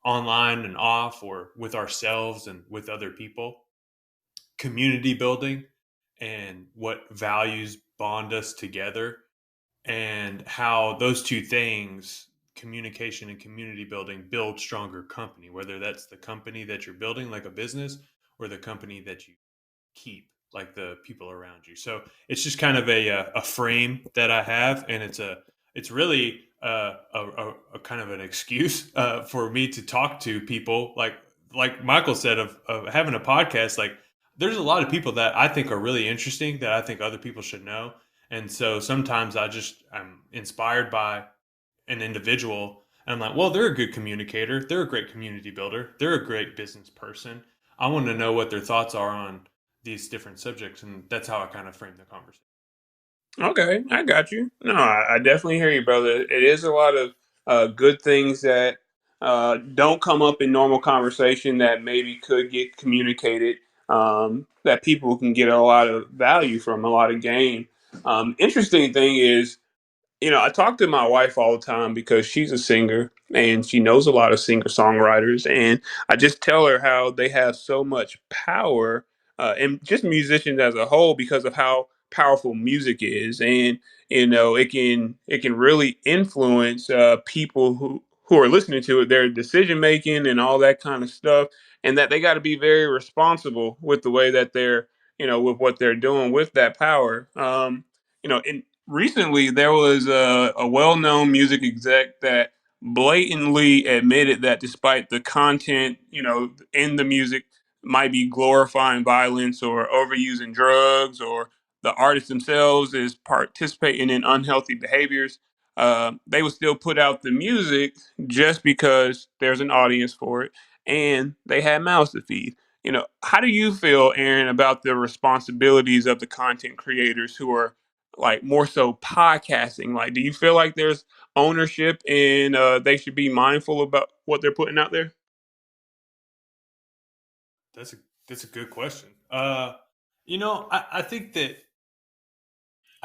Online and off, or with ourselves and with other people, community building, and what values bond us together, and how those two things, communication and community building, build stronger company, whether that's the company that you're building like a business, or the company that you keep, like the people around you. So it's just kind of a frame that I have, and it's really a kind of an excuse for me to talk to people, like Michael said, of having a podcast. Like there's a lot of people that I think are really interesting that I think other people should know, and so sometimes I'm inspired by an individual. And I'm like, well, they're a good communicator. They're a great community builder. They're a great business person. I want to know what their thoughts are on these different subjects. And that's how I kind of frame the conversation. Okay, I got you. No, I definitely hear you, brother. It is a lot of good things that don't come up in normal conversation that maybe could get communicated, that people can get a lot of value from, a lot of gain. Interesting thing is, I talk to my wife all the time because she's a singer and she knows a lot of singer songwriters. And I just tell her how they have so much power, and just musicians as a whole, because of how powerful music is. And, it can really influence people who are listening to it, their decision making and all that kind of stuff. And that they got to be very responsible with the way that they're, with what they're doing with that power. And recently there was a well-known music exec that blatantly admitted that despite the content, in the music might be glorifying violence or overusing drugs, or the artists themselves is participating in unhealthy behaviors, they would still put out the music just because there's an audience for it and they had mouths to feed. How do you feel, Aaron, about the responsibilities of the content creators who are like more so podcasting? Like, do you feel like there's ownership and they should be mindful about what they're putting out there? That's a, that's a good question. I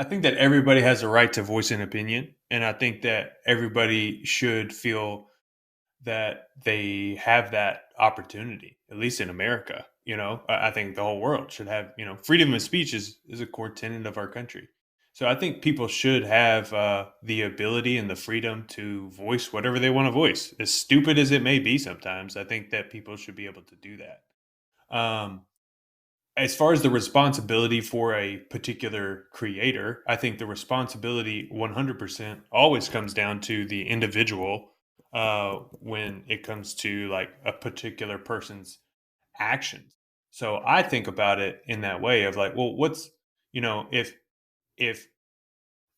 think that everybody has a right to voice an opinion. And I think that everybody should feel that they have that opportunity, at least in America. I think the whole world should have, freedom of speech is a core tenet of our country. So I think people should have the ability and the freedom to voice whatever they want to voice, as stupid as it may be sometimes. I think that people should be able to do that. Um, as far as the responsibility for a particular creator, I think the responsibility 100% always comes down to the individual when it comes to like a particular person's actions. So I think about it in that way of like, well, what's, you know, if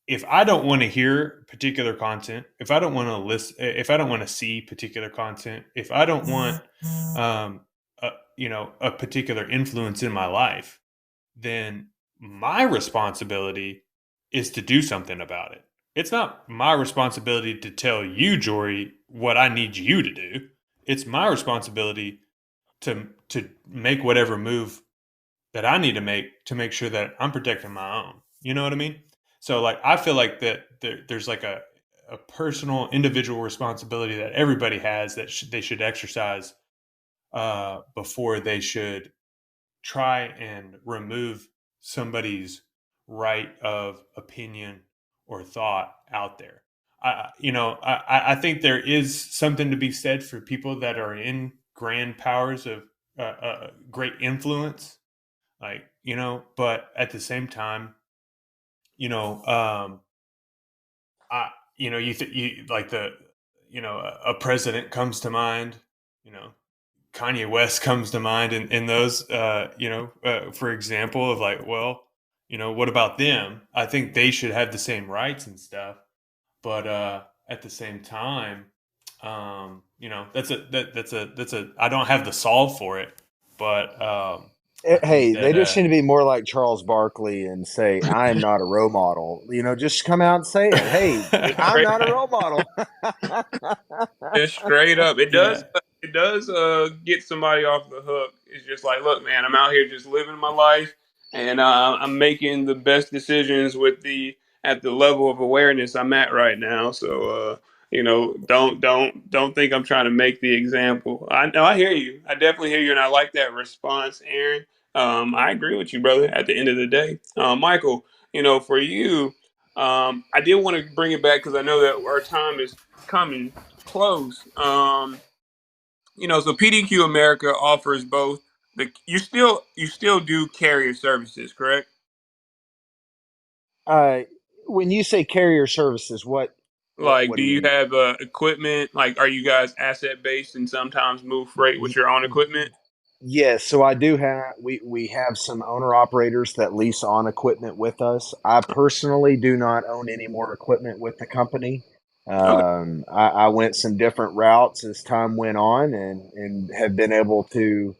if I don't want to hear particular content, if I don't want to listen, if I don't want to see particular content, if I don't want, um, a particular influence in my life, then my responsibility is to do something about it. It's not my responsibility to tell you, Jory, what I need you to do. It's my responsibility to make whatever move that I need to make sure that I'm protecting my own. You know what I mean? So like I feel like that there's like a personal individual responsibility that everybody has that they should exercise before they should try and remove somebody's right of opinion or thought out there. I think there is something to be said for people that are in grand powers of great influence, like, but at the same time, you know, I, you like a president comes to mind, you know, Kanye West comes to mind in those, for example, of like, well, what about them? I think they should have the same rights and stuff, but at the same time, that's a I don't have the solve for it, but I think Hey, they that just need to be more like Charles Barkley and say, "I am not a role model." Just come out and say it. Hey, Just I'm straight, not a role model. just straight up. It yeah. does. It does get somebody off the hook. It's just like, look, man, I'm out here just living my life, and I'm making the best decisions with the at the level of awareness I'm at right now. So, don't think I'm trying to make the example. I know I hear you. I definitely hear you, and I like that response, Aaron. I agree with you, brother. At the end of the day, Michael, for you, I did want to bring it back because I know that our time is coming close. So PDQ America offers both you still do carrier services, correct? uh, when you say carrier services, what Like, do do you you mean? have equipment? Like, are you guys asset based and sometimes move freight with Y- your own equipment? Yes, so I do have we have some owner operators that lease on equipment with us. I personally do not own any more equipment with the company. Okay. I went some different routes as time went on, and have been able to,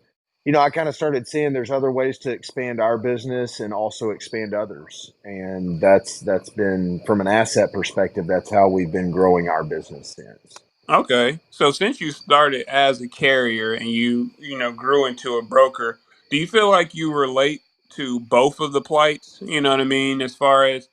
I kind of started seeing there's other ways to expand our business and also expand others, and that's been from an asset perspective. That's how we've been growing our business since. Okay. So since you started as a carrier and you grew into a broker, do you feel like you relate to both of the plights? You know what I mean, as far as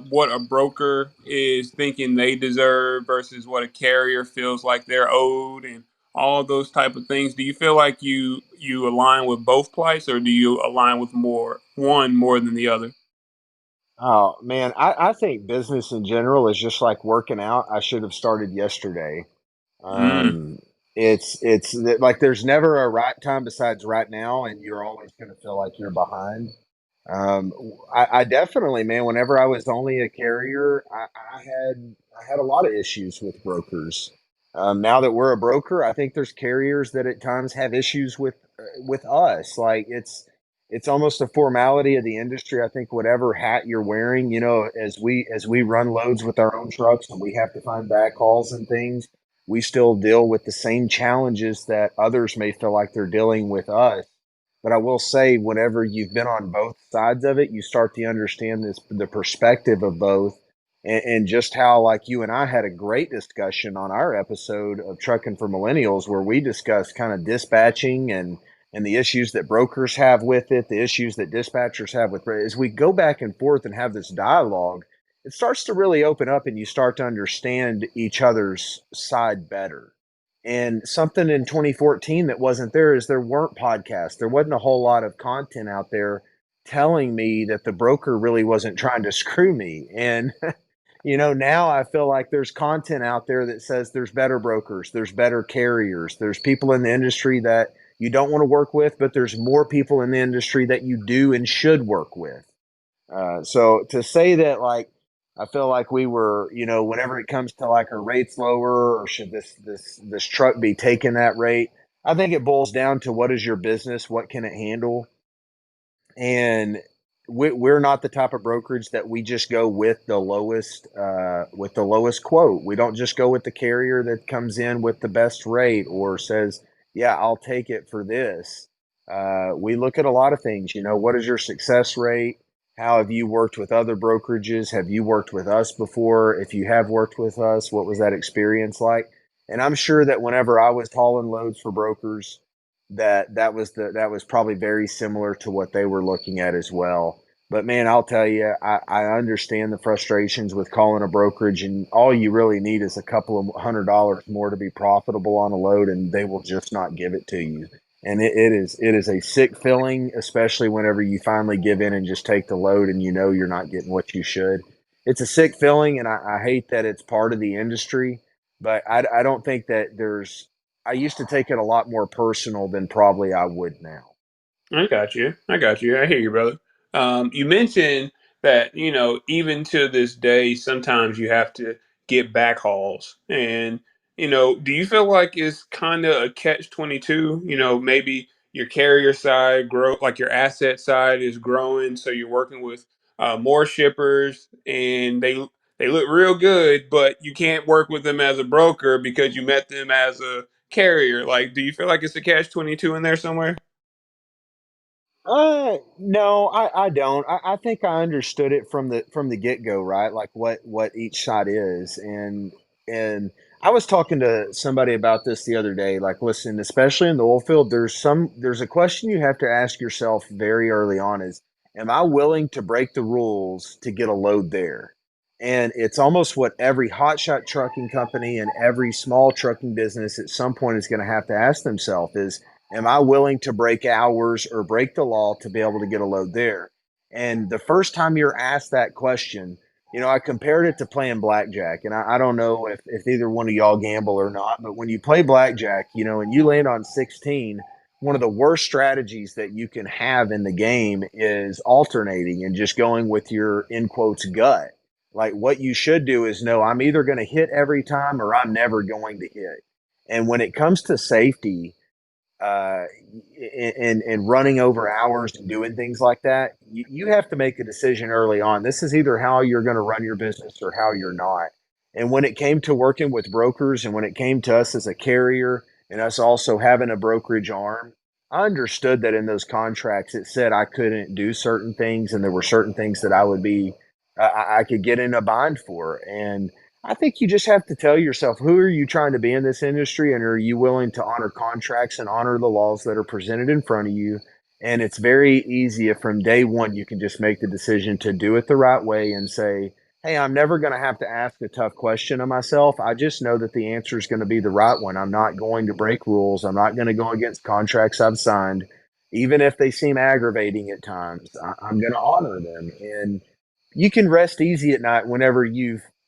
what a broker is thinking they deserve versus what a carrier feels like they're owed and all those type of things. Do you feel like you align with both plights or do you align with one more than the other? Oh man, I think business in general is just like working out. I should have started yesterday. Mm, Um, it's like there's never a right time besides right now, and you're always going to feel like you're behind. Um, I definitely, man. Whenever I was only a carrier, I had a lot of issues with brokers. Now that we're a broker, I think there's carriers that at times have issues with us. Like it's almost a formality of the industry. I think whatever hat you're wearing, as we run loads with our own trucks and we have to find backhauls and things, we still deal with the same challenges that others may feel like they're dealing with us. But I will say, whenever you've been on both sides of it, you start to understand the perspective of both, and just how, like, you and I had a great discussion on our episode of Trucking for Millennials, where we discussed kind of dispatching and the issues that brokers have with it, the issues that dispatchers have with it. As we go back and forth and have this dialogue, it starts to really open up, and you start to understand each other's side better. And something in 2014 that wasn't there is there weren't podcasts. There wasn't a whole lot of content out there telling me that the broker really wasn't trying to screw me. And now I feel like there's content out there that says there's better brokers, there's better carriers, there's people in the industry that you don't want to work with, but there's more people in the industry that you do and should work with. So to say that, like, I feel like we were, whenever it comes to like, are rates lower, or should this truck be taking that rate? I think it boils down to, what is your business? What can it handle? And we're not the type of brokerage that we just go with the lowest quote. We don't just go with the carrier that comes in with the best rate or says, yeah, I'll take it for this. We look at a lot of things. What is your success rate? How have you worked with other brokerages? Have you worked with us before? If you have worked with us, what was that experience like? And I'm sure that whenever I was hauling loads for brokers, that was probably very similar to what they were looking at as well. But man, I'll tell you, I understand the frustrations with calling a brokerage, and all you really need is a couple of $100 more to be profitable on a load, and they will just not give it to you. And it is a sick feeling, especially whenever you finally give in and just take the load, and you're not getting what you should. It's a sick feeling, and I hate that it's part of the industry. But I don't think that I used to take it a lot more personal than probably I would now. I got you. I got you. I hear you, brother. You mentioned that, even to this day, sometimes you have to get backhauls. And, do you feel like it's kind of a catch 22? Maybe your carrier side grow, like your asset side is growing. So you're working with more shippers, and they look real good, but you can't work with them as a broker because you met them as a carrier. Like, do you feel like it's a catch 22 in there somewhere? No, I don't. I think I understood it from the get go, right? Like what each side is, and I was talking to somebody about this the other day. Like, listen, especially in the oil field, there's a question you have to ask yourself very early on: is, am I willing to break the rules to get a load there? And it's almost what every hotshot trucking company and every small trucking business at some point is going to have to ask themselves: is, am I willing to break hours or break the law to be able to get a load there? And the first time you're asked that question, I compared it to playing blackjack. And I don't know if either one of y'all gamble or not, but when you play blackjack, and you land on 16, one of the worst strategies that you can have in the game is alternating and just going with your, in quotes, gut. Like, what you should do is know, I'm either going to hit every time or I'm never going to hit. And when it comes to safety, uh, and running over hours and doing things like that, you have to make a decision early on. This is either how you're going to run your business or how you're not. And when it came to working with brokers, and when it came to us as a carrier and us also having a brokerage arm, I understood that in those contracts it said I couldn't do certain things, and there were certain things that I could get in a bind for. And I think you just have to tell yourself, who are you trying to be in this industry, and are you willing to honor contracts and honor the laws that are presented in front of you? And it's very easy if from day one you can just make the decision to do it the right way and say, hey, I'm never going to have to ask a tough question of myself. I just know that the answer is going to be the right one. I'm not going to break rules. I'm not going to go against contracts I've signed, even if they seem aggravating at times. I'm going to honor them. And you can rest easy at night whenever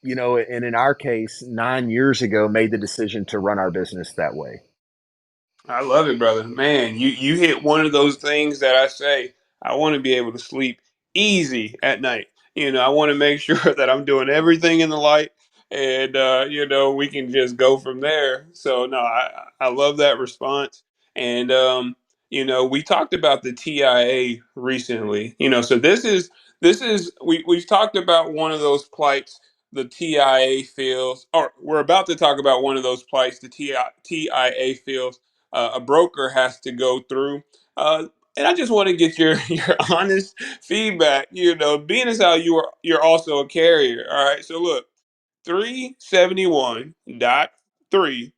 and in our case, 9 years ago, made the decision to run our business that way. I love it, brother. Man, you hit one of those things that I say I want to be able to sleep easy at night. I want to make sure that I'm doing everything in the light, and we can just go from there. So no, I love that response. And we talked about the TIA recently. So this is we've talked about one of those plights the TIA feels, or we're about to talk about one of those plights the TIA feels a broker has to go through. And I just want to get your your honest feedback. Being as how you're also a carrier. All right. So look, 371.3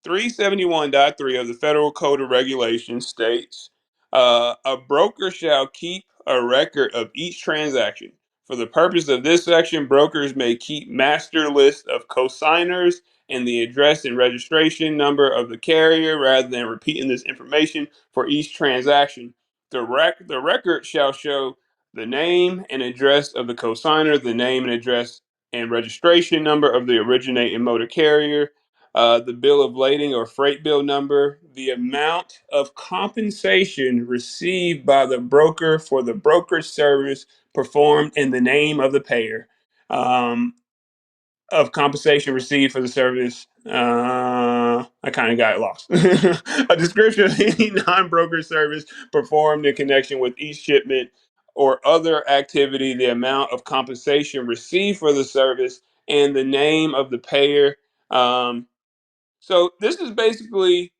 371.3 of the Federal Code of Regulations states a broker shall keep a record of each transaction. For the purpose of this section, brokers may keep master lists of consignors and the address and registration number of the carrier rather than repeating this information for each transaction. The record shall show the name and address of the consignor, the name and address and registration number of the originating motor carrier, the bill of lading or freight bill number, the amount of compensation received by the broker for the brokerage service performed in the name of the payer. Of compensation received for the service. I kind of got lost. A description of any non-broker service performed in connection with each shipment or other activity, the amount of compensation received for the service, and the name of the payer. So this is basically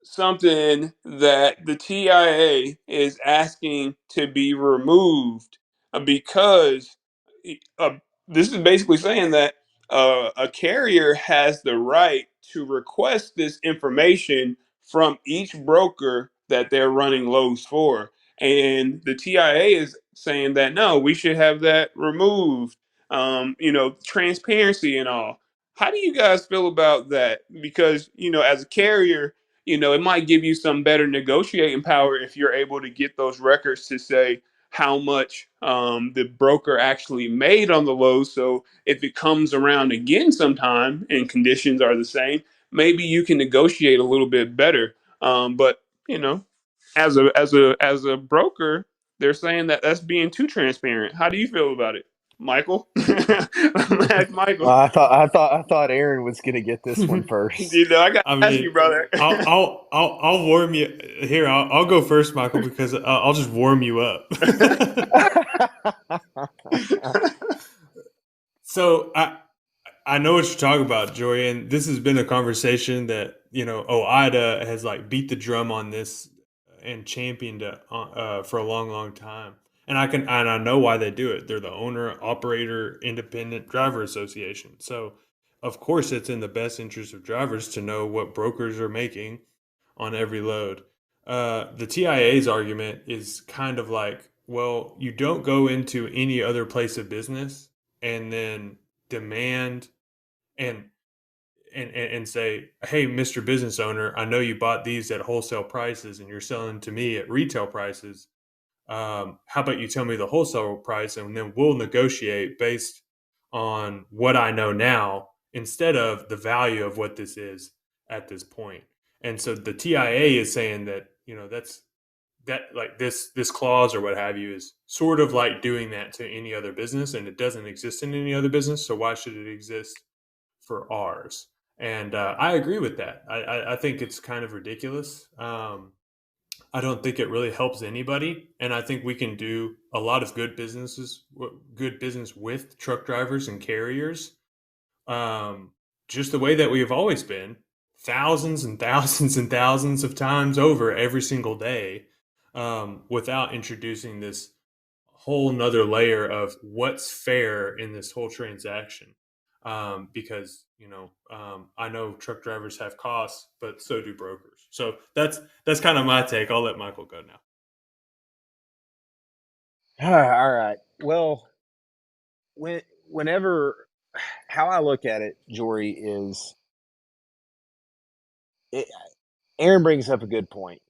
something that the TIA is asking to be removed because uh, this is basically saying that a carrier has the right to request this information from each broker that they're running loads for. And the TIA is saying that no, we should have that removed. Transparency and all. How do you guys feel about that? Because, as a carrier, it might give you some better negotiating power if you're able to get those records to say how much the broker actually made on the load. So if it comes around again sometime and conditions are the same, maybe you can negotiate a little bit better. But as a broker, they're saying that that's being too transparent. How do you feel about it, Michael? I'm gonna ask Michael. I thought Aaron was going to get this one first. I got I to ask you, mean, brother. I'll warm you here. I'll go first, Michael, because I'll just warm you up. So I know what you're talking about, Jory, and this has been a conversation that OIDA has like beat the drum on this and championed it for a long, long time. And I know why they do it. They're the owner operator independent driver association. So of course it's in the best interest of drivers to know what brokers are making on every load. The TIA's argument is kind of like, well, you don't go into any other place of business and then demand and and say, hey, Mr. Business Owner, I know you bought these at wholesale prices and you're selling to me at retail prices. How about you tell me the wholesale price and then we'll negotiate based on what I know now instead of the value of what this is at this point. And so the TIA is saying that, that like this clause or what have you is sort of like doing that to any other business, and it doesn't exist in any other business. So why should it exist for ours? And I agree with that. I think it's kind of ridiculous. I don't think it really helps anybody, and I think we can do a lot of good business with truck drivers and carriers, just the way that we have always been, thousands and thousands and thousands of times over every single day, without introducing this whole nother layer of what's fair in this whole transaction. Because I know truck drivers have costs, but so do brokers. So that's kind of my take. I'll let Michael go now. All right. Well, whenever how I look at it, Jory, is it, Aaron brings up a good point.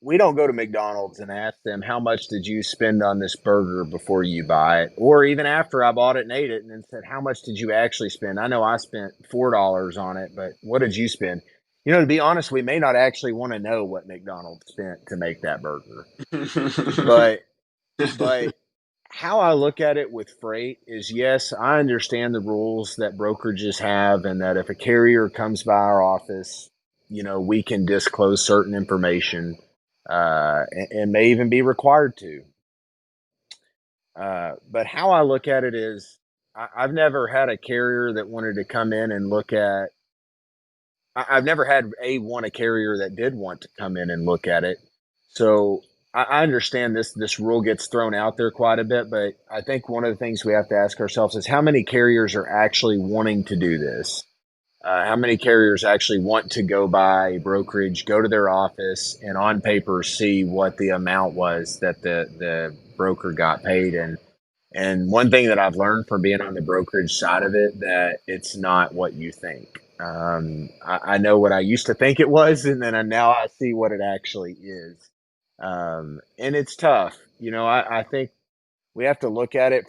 We don't go to McDonald's and ask them how much did you spend on this burger before you buy it, or even after I bought it and ate it, and then said how much did you actually spend. I know I spent $4 on it, but what did you spend? To be honest, we may not actually want to know what McDonald's spent to make that burger. but but how I look at it with freight is, yes, I understand the rules that brokerages have, and that if a carrier comes by our office, we can disclose certain information, and may even be required to. But how I look at it is, I've never had a carrier that wanted to come in and look at. I've never had a carrier that did want to come in and look at it. So I understand this rule gets thrown out there quite a bit, but I think one of the things we have to ask ourselves is how many carriers are actually wanting to do this. How many carriers actually want to go by a brokerage, go to their office, and on paper see what the amount was that the broker got paid? And one thing that I've learned from being on the brokerage side of it, that it's not what you think. I know what I used to think it was, and then now I see what it actually is. And it's tough. I think we have to look at it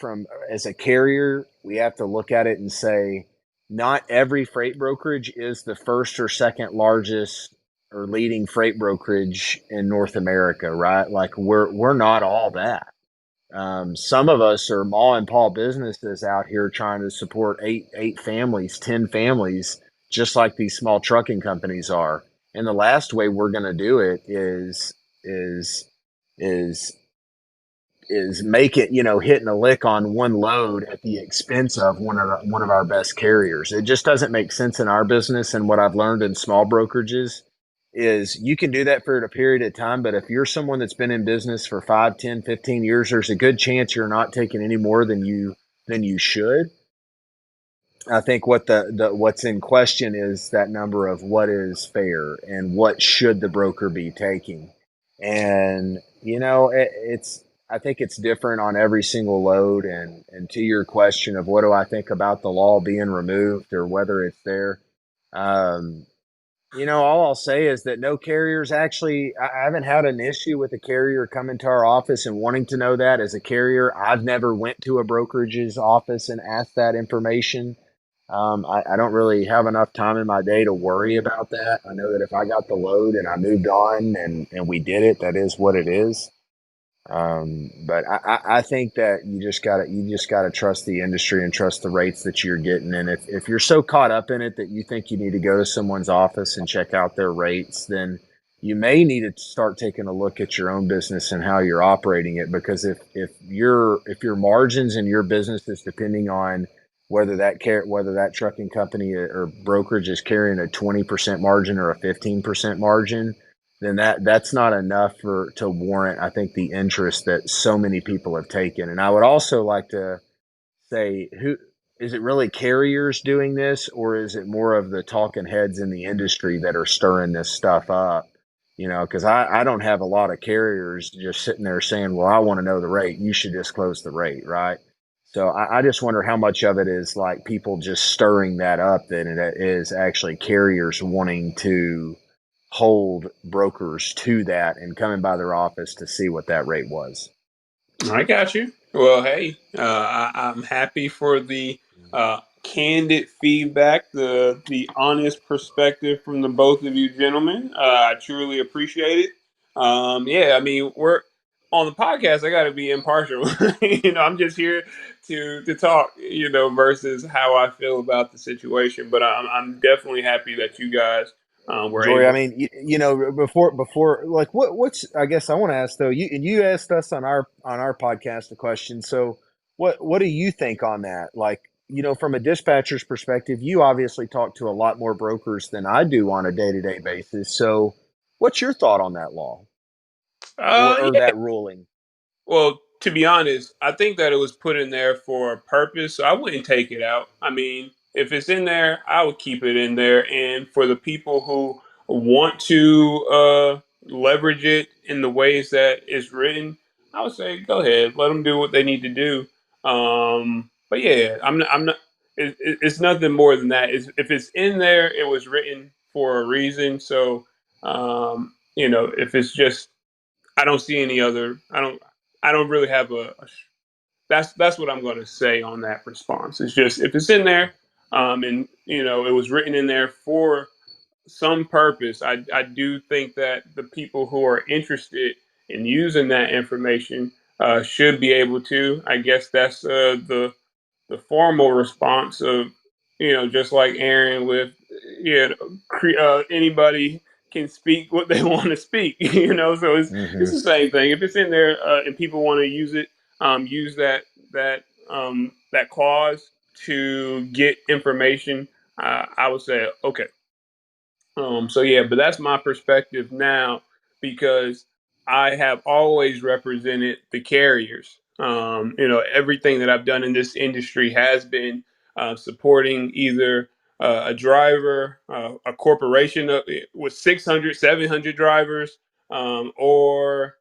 as a carrier, we have to look at it and say, not every freight brokerage is the first or second largest or leading freight brokerage in North America, right? Like we're not all that. Some of us are ma and pa businesses out here trying to support eight families, 10 families, just like these small trucking companies are. And the last way we're going to do it is is is make it, hitting a lick on one load at the expense of one of our best carriers. It just doesn't make sense in our business. And what I've learned in small brokerages is you can do that for a period of time, but if you're someone that's been in business for 5, 10, 15 years, there's a good chance you're not taking any more than you should. I think what the what's in question is that number of what is fair and what should the broker be taking. And it's I think it's different on every single load. And to your question of what do I think about the law being removed or whether it's there, um, all I'll say is that no carriers actually, I haven't had an issue with a carrier coming to our office and wanting to know that. As a carrier, I've never went to a brokerage's office and asked that information. I don't really have enough time in my day to worry about that. I know that if I got the load and I moved on and we did it, that is what it is. But I think that you just gotta trust the industry and trust the rates that you're getting. And if you're so caught up in it that you think you need to go to someone's office and check out their rates, then you may need to start taking a look at your own business and how you're operating it. Because if your margins in your business is depending on whether that trucking company or brokerage is carrying a 20% margin or a 15% margin, then that's not enough to warrant, I think, the interest that so many people have taken. And I would also like to say, who is it really carriers doing this, or is it more of the talking heads in the industry that are stirring this stuff up? Because I don't have a lot of carriers just sitting there saying, well, I want to know the rate. You should disclose the rate, right? So I just wonder how much of it is like people just stirring that up than it is actually carriers wanting to hold brokers to that and coming by their office to see what that rate was. I got you. Well, hey, I'm happy for the candid feedback, the honest perspective from the both of you gentlemen. I truly appreciate it. Yeah, I mean, we're on the podcast. I got to be impartial. I'm just here to talk. Versus how I feel about the situation. But I'm definitely happy that you guys were Jory, I able. mean, before, like, what's, I guess I want to ask though, you asked us on our podcast a question. So what do you think on that? Like, from a dispatcher's perspective, you obviously talk to a lot more brokers than I do on a day-to-day basis. So what's your thought on that law or Yeah. that ruling? Well, to be honest, I think that it was put in there for a purpose, so I wouldn't take it out. I mean, if it's in there, I would keep it in there. And for the people who want to leverage it in the ways that it's written, I would say go ahead, let them do what they need to do. But yeah, I'm not. It's nothing more than that. If it's in there, it was written for a reason. So, if it's just I don't see any other. I don't really have that's what I'm going to say on that response. It's just if it's in there, and it was written in there for some purpose. I do think that the people who are interested in using that information should be able to. I guess that's the formal response of just like Aaron with anybody can speak what they want to speak. So it's Mm-hmm. the same thing. If it's in there and people want to use it, use that clause to get information. I would say okay. So yeah, but that's my perspective now because I have always represented the carriers. Everything that I've done in this industry has been supporting either a driver, a corporation with 600, 700 drivers, or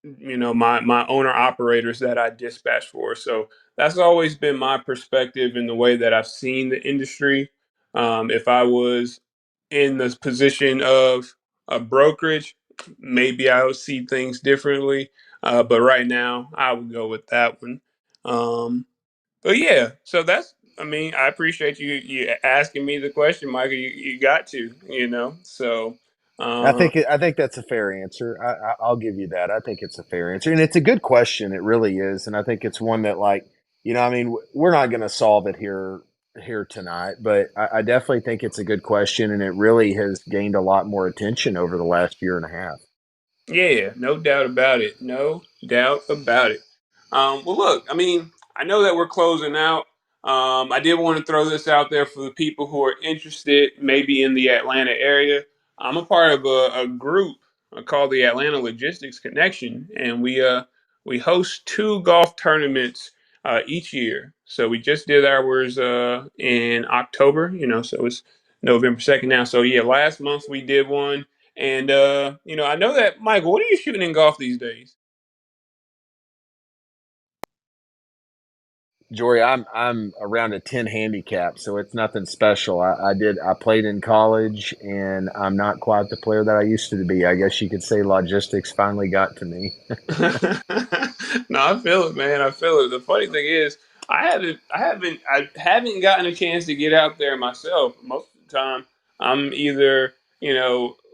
my owner operators that I dispatch for. So that's always been my perspective in the way that I've seen the industry. If I was in the position of a brokerage, maybe I would see things differently. But right now, I would go with that one. But yeah, so I mean, I appreciate you asking me the question, Michael. You got to, So, um, I think that's a fair answer. I'll give you that. I think it's a fair answer, and it's a good question. It really is, and I think it's one that, like, I mean, we're not going to solve it here tonight, but I definitely think it's a good question, and it really has gained a lot more attention over the last year and a half. yeah, no doubt about it. No doubt about it. Well, look, I mean, I know that we're closing out. I did want to throw this out there for the people who are interested, maybe in the Atlanta area. I'm a part of a group called the Atlanta Logistics Connection, and we host two golf tournaments each year. So we just did ours in October, so it's November 2nd now. So yeah, last month we did one, and I know that Michael. What are you shooting in golf these days? Jory, I'm around a 10 handicap, so it's nothing special. I played in college, and I'm not quite the player that I used to be. I guess you could say logistics finally got to me. No, I feel it, man. I feel it. The funny thing is, I haven't gotten a chance to get out there myself. Most of the time, I'm either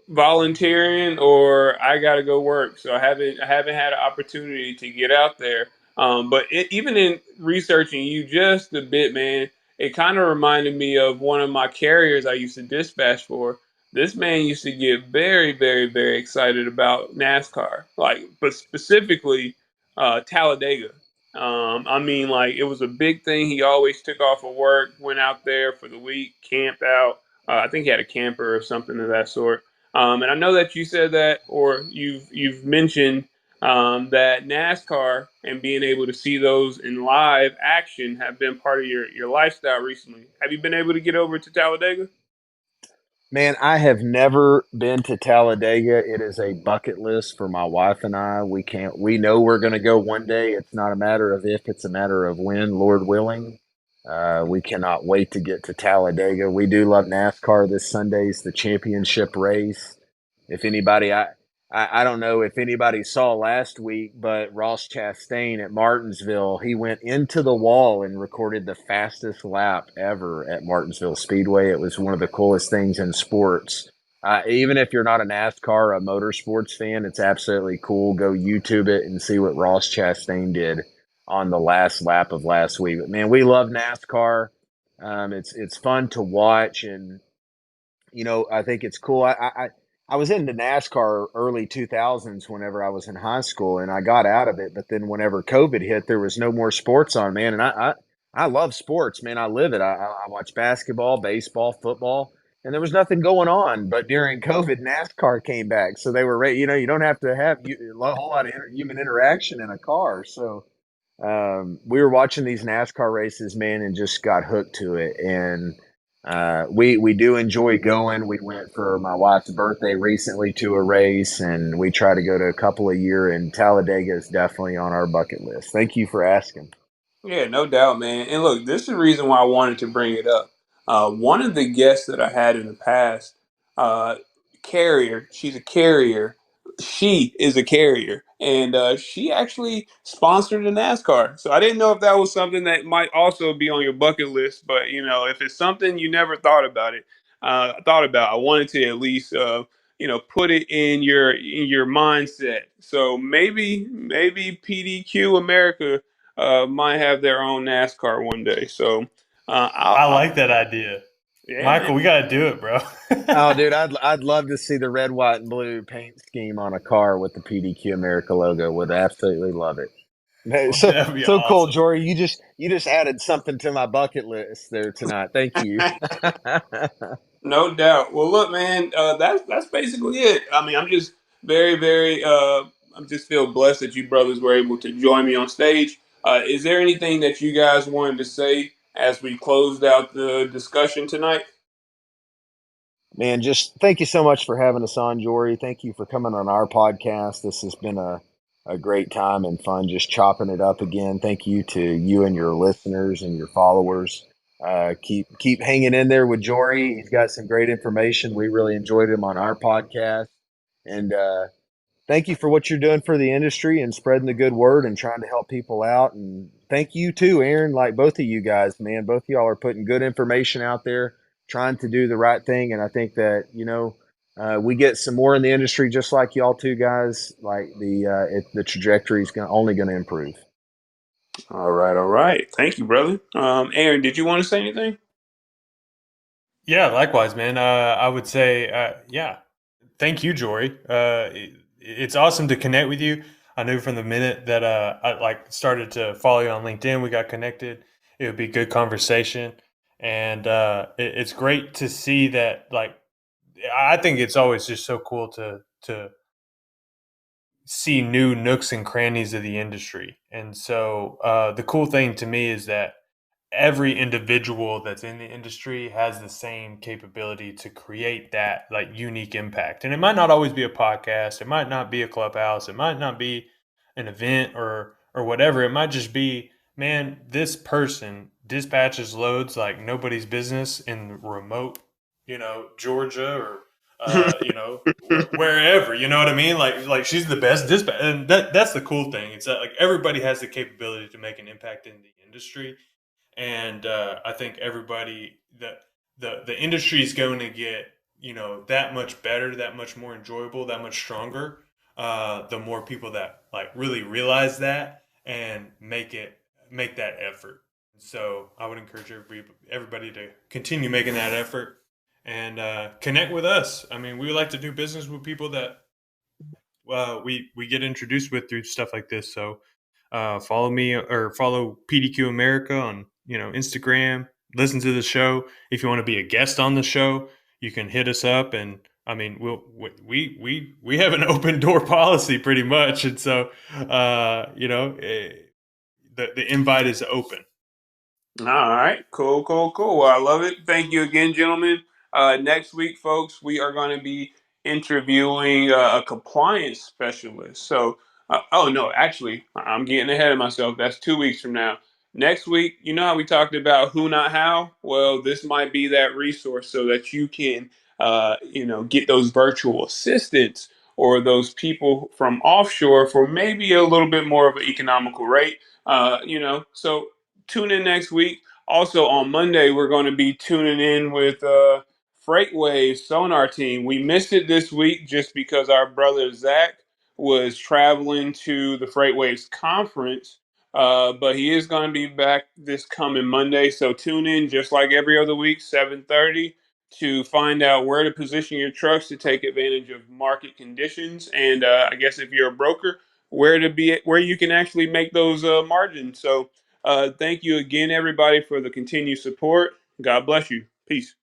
volunteering or I got to go work. So I haven't had an opportunity to get out there. But even in researching you just a bit, man, it kind of reminded me of one of my carriers I used to dispatch for. This man used to get very, very, very excited about NASCAR, like, but specifically Talladega. I mean, like, it was a big thing. He always took off of work, went out there for the week, camped out. I think he had a camper or something of that sort. And I know that you said that, or you've mentioned that NASCAR and being able to see those in live action have been part of your lifestyle recently. Have you been able to get over to Talladega? Man, I have never been to Talladega. It is a bucket list for my wife and I. We know we're going to go one day. It's not a matter of if, it's a matter of when, Lord willing. We cannot wait to get to Talladega. We do love NASCAR. This Sunday's the championship race. If anybody, I don't know if anybody saw last week, but Ross Chastain at Martinsville, he went into the wall and recorded the fastest lap ever at Martinsville Speedway. It was one of the coolest things in sports. Even if you're not a NASCAR or a motorsports fan, it's absolutely cool. Go YouTube it and see what Ross Chastain did on the last lap of last week. But man, we love NASCAR. It's fun to watch, and I think it's cool. I was into NASCAR early 2000s whenever I was in high school, and I got out of it. But then whenever COVID hit, there was no more sports on, man. And I love sports, man. I live it. I watch basketball, baseball, football, and there was nothing going on. But during COVID, NASCAR came back, so they were ready. You don't have to have a whole lot of human interaction in a car, so we were watching these NASCAR races, man, and just got hooked to it. And we do enjoy going. We went for my wife's birthday recently to a race, and we try to go to a couple a year. And Talladega is definitely on our bucket list. Thank you for asking. Yeah, no doubt, man. And look, this is the reason why I wanted to bring it up. One of the guests that I had in the past, uh, carrier, she's a carrier. She is a carrier, and she actually sponsored a NASCAR. So I didn't know if that was something that might also be on your bucket list. But if it's something you never thought about, I wanted to at least put it in your mindset. So maybe PDQ America might have their own NASCAR one day. So, I like that idea. yeah, man. Michael, we got to do it, bro. Oh, dude, I'd love to see the red, white, and blue paint scheme on a car with the PDQ America logo. Would absolutely love it. Hey, so That'd be so cool, awesome. Jory. You just added something to my bucket list there tonight. Thank you. No doubt. Well, look, man, that's basically it. I mean, I'm just very, very. I just feel blessed that you brothers were able to join me on stage. Is there anything that you guys wanted to say as we closed out the discussion tonight? Man, just thank you so much for having us on, Jory. Thank you for coming on our podcast. This has been a great time and fun just chopping it up again. Thank you to you and your listeners and your followers. Keep hanging in there with Jory. He's got some great information. We really enjoyed him on our podcast. And thank you for what you're doing for the industry and spreading the good word and trying to help people out. And thank you too, Aaron. Like both of you guys, man, both of y'all are putting good information out there, trying to do the right thing. And I think that, we get some more in the industry just like y'all two guys. Like the trajectory is only going to improve. All right, all right. Thank you, brother. Aaron, did you want to say anything? Yeah, likewise, man. I would say, yeah, thank you, Jory. It's awesome to connect with you. I knew from the minute that I like started to follow you on LinkedIn, we got connected. It would be good conversation, and it's great to see that. Like, I think it's always just so cool to see new nooks and crannies of the industry. And so the cool thing to me is that every individual that's in the industry has the same capability to create that like unique impact. And it might not always be a podcast, it might not be a clubhouse, it might not be an event or whatever. It might just be, man, this person dispatches loads like nobody's business in remote, Georgia or wherever, you know what I mean? Like she's the best dispatch, and that's the cool thing. It's that like everybody has the capability to make an impact in the industry, and I think everybody the industry is going to get that much better, that much more enjoyable, that much stronger. The more people that like really realize that and make that effort. So I would encourage everybody to continue making that effort and connect with us. I mean, we like to do business with people that we get introduced with through stuff like this. So follow me or follow PDQ America on Instagram. Listen to the show. If you want to be a guest on the show, you can hit us up. And I mean, we have an open door policy pretty much, and so the invite is open. All right, cool, cool, cool. Well, I love it. Thank you again, gentlemen. Next week, folks, we are going to be interviewing a compliance specialist. So, oh no, actually, I'm getting ahead of myself. That's 2 weeks from now. Next week, you know how we talked about who, not how? Well, this might be that resource so that you can, get those virtual assistants or those people from offshore for maybe a little bit more of an economical rate. So tune in next week. Also on Monday, we're going to be tuning in with Freightways Sonar Team. We missed it this week just because our brother Zach was traveling to the Freightways conference, but he is going to be back this coming Monday. So tune in just like every other week, 7:30, to find out where to position your trucks to take advantage of market conditions. And I guess if you're a broker, where you can actually make those margins. So thank you again, everybody, for the continued support. God bless you. Peace.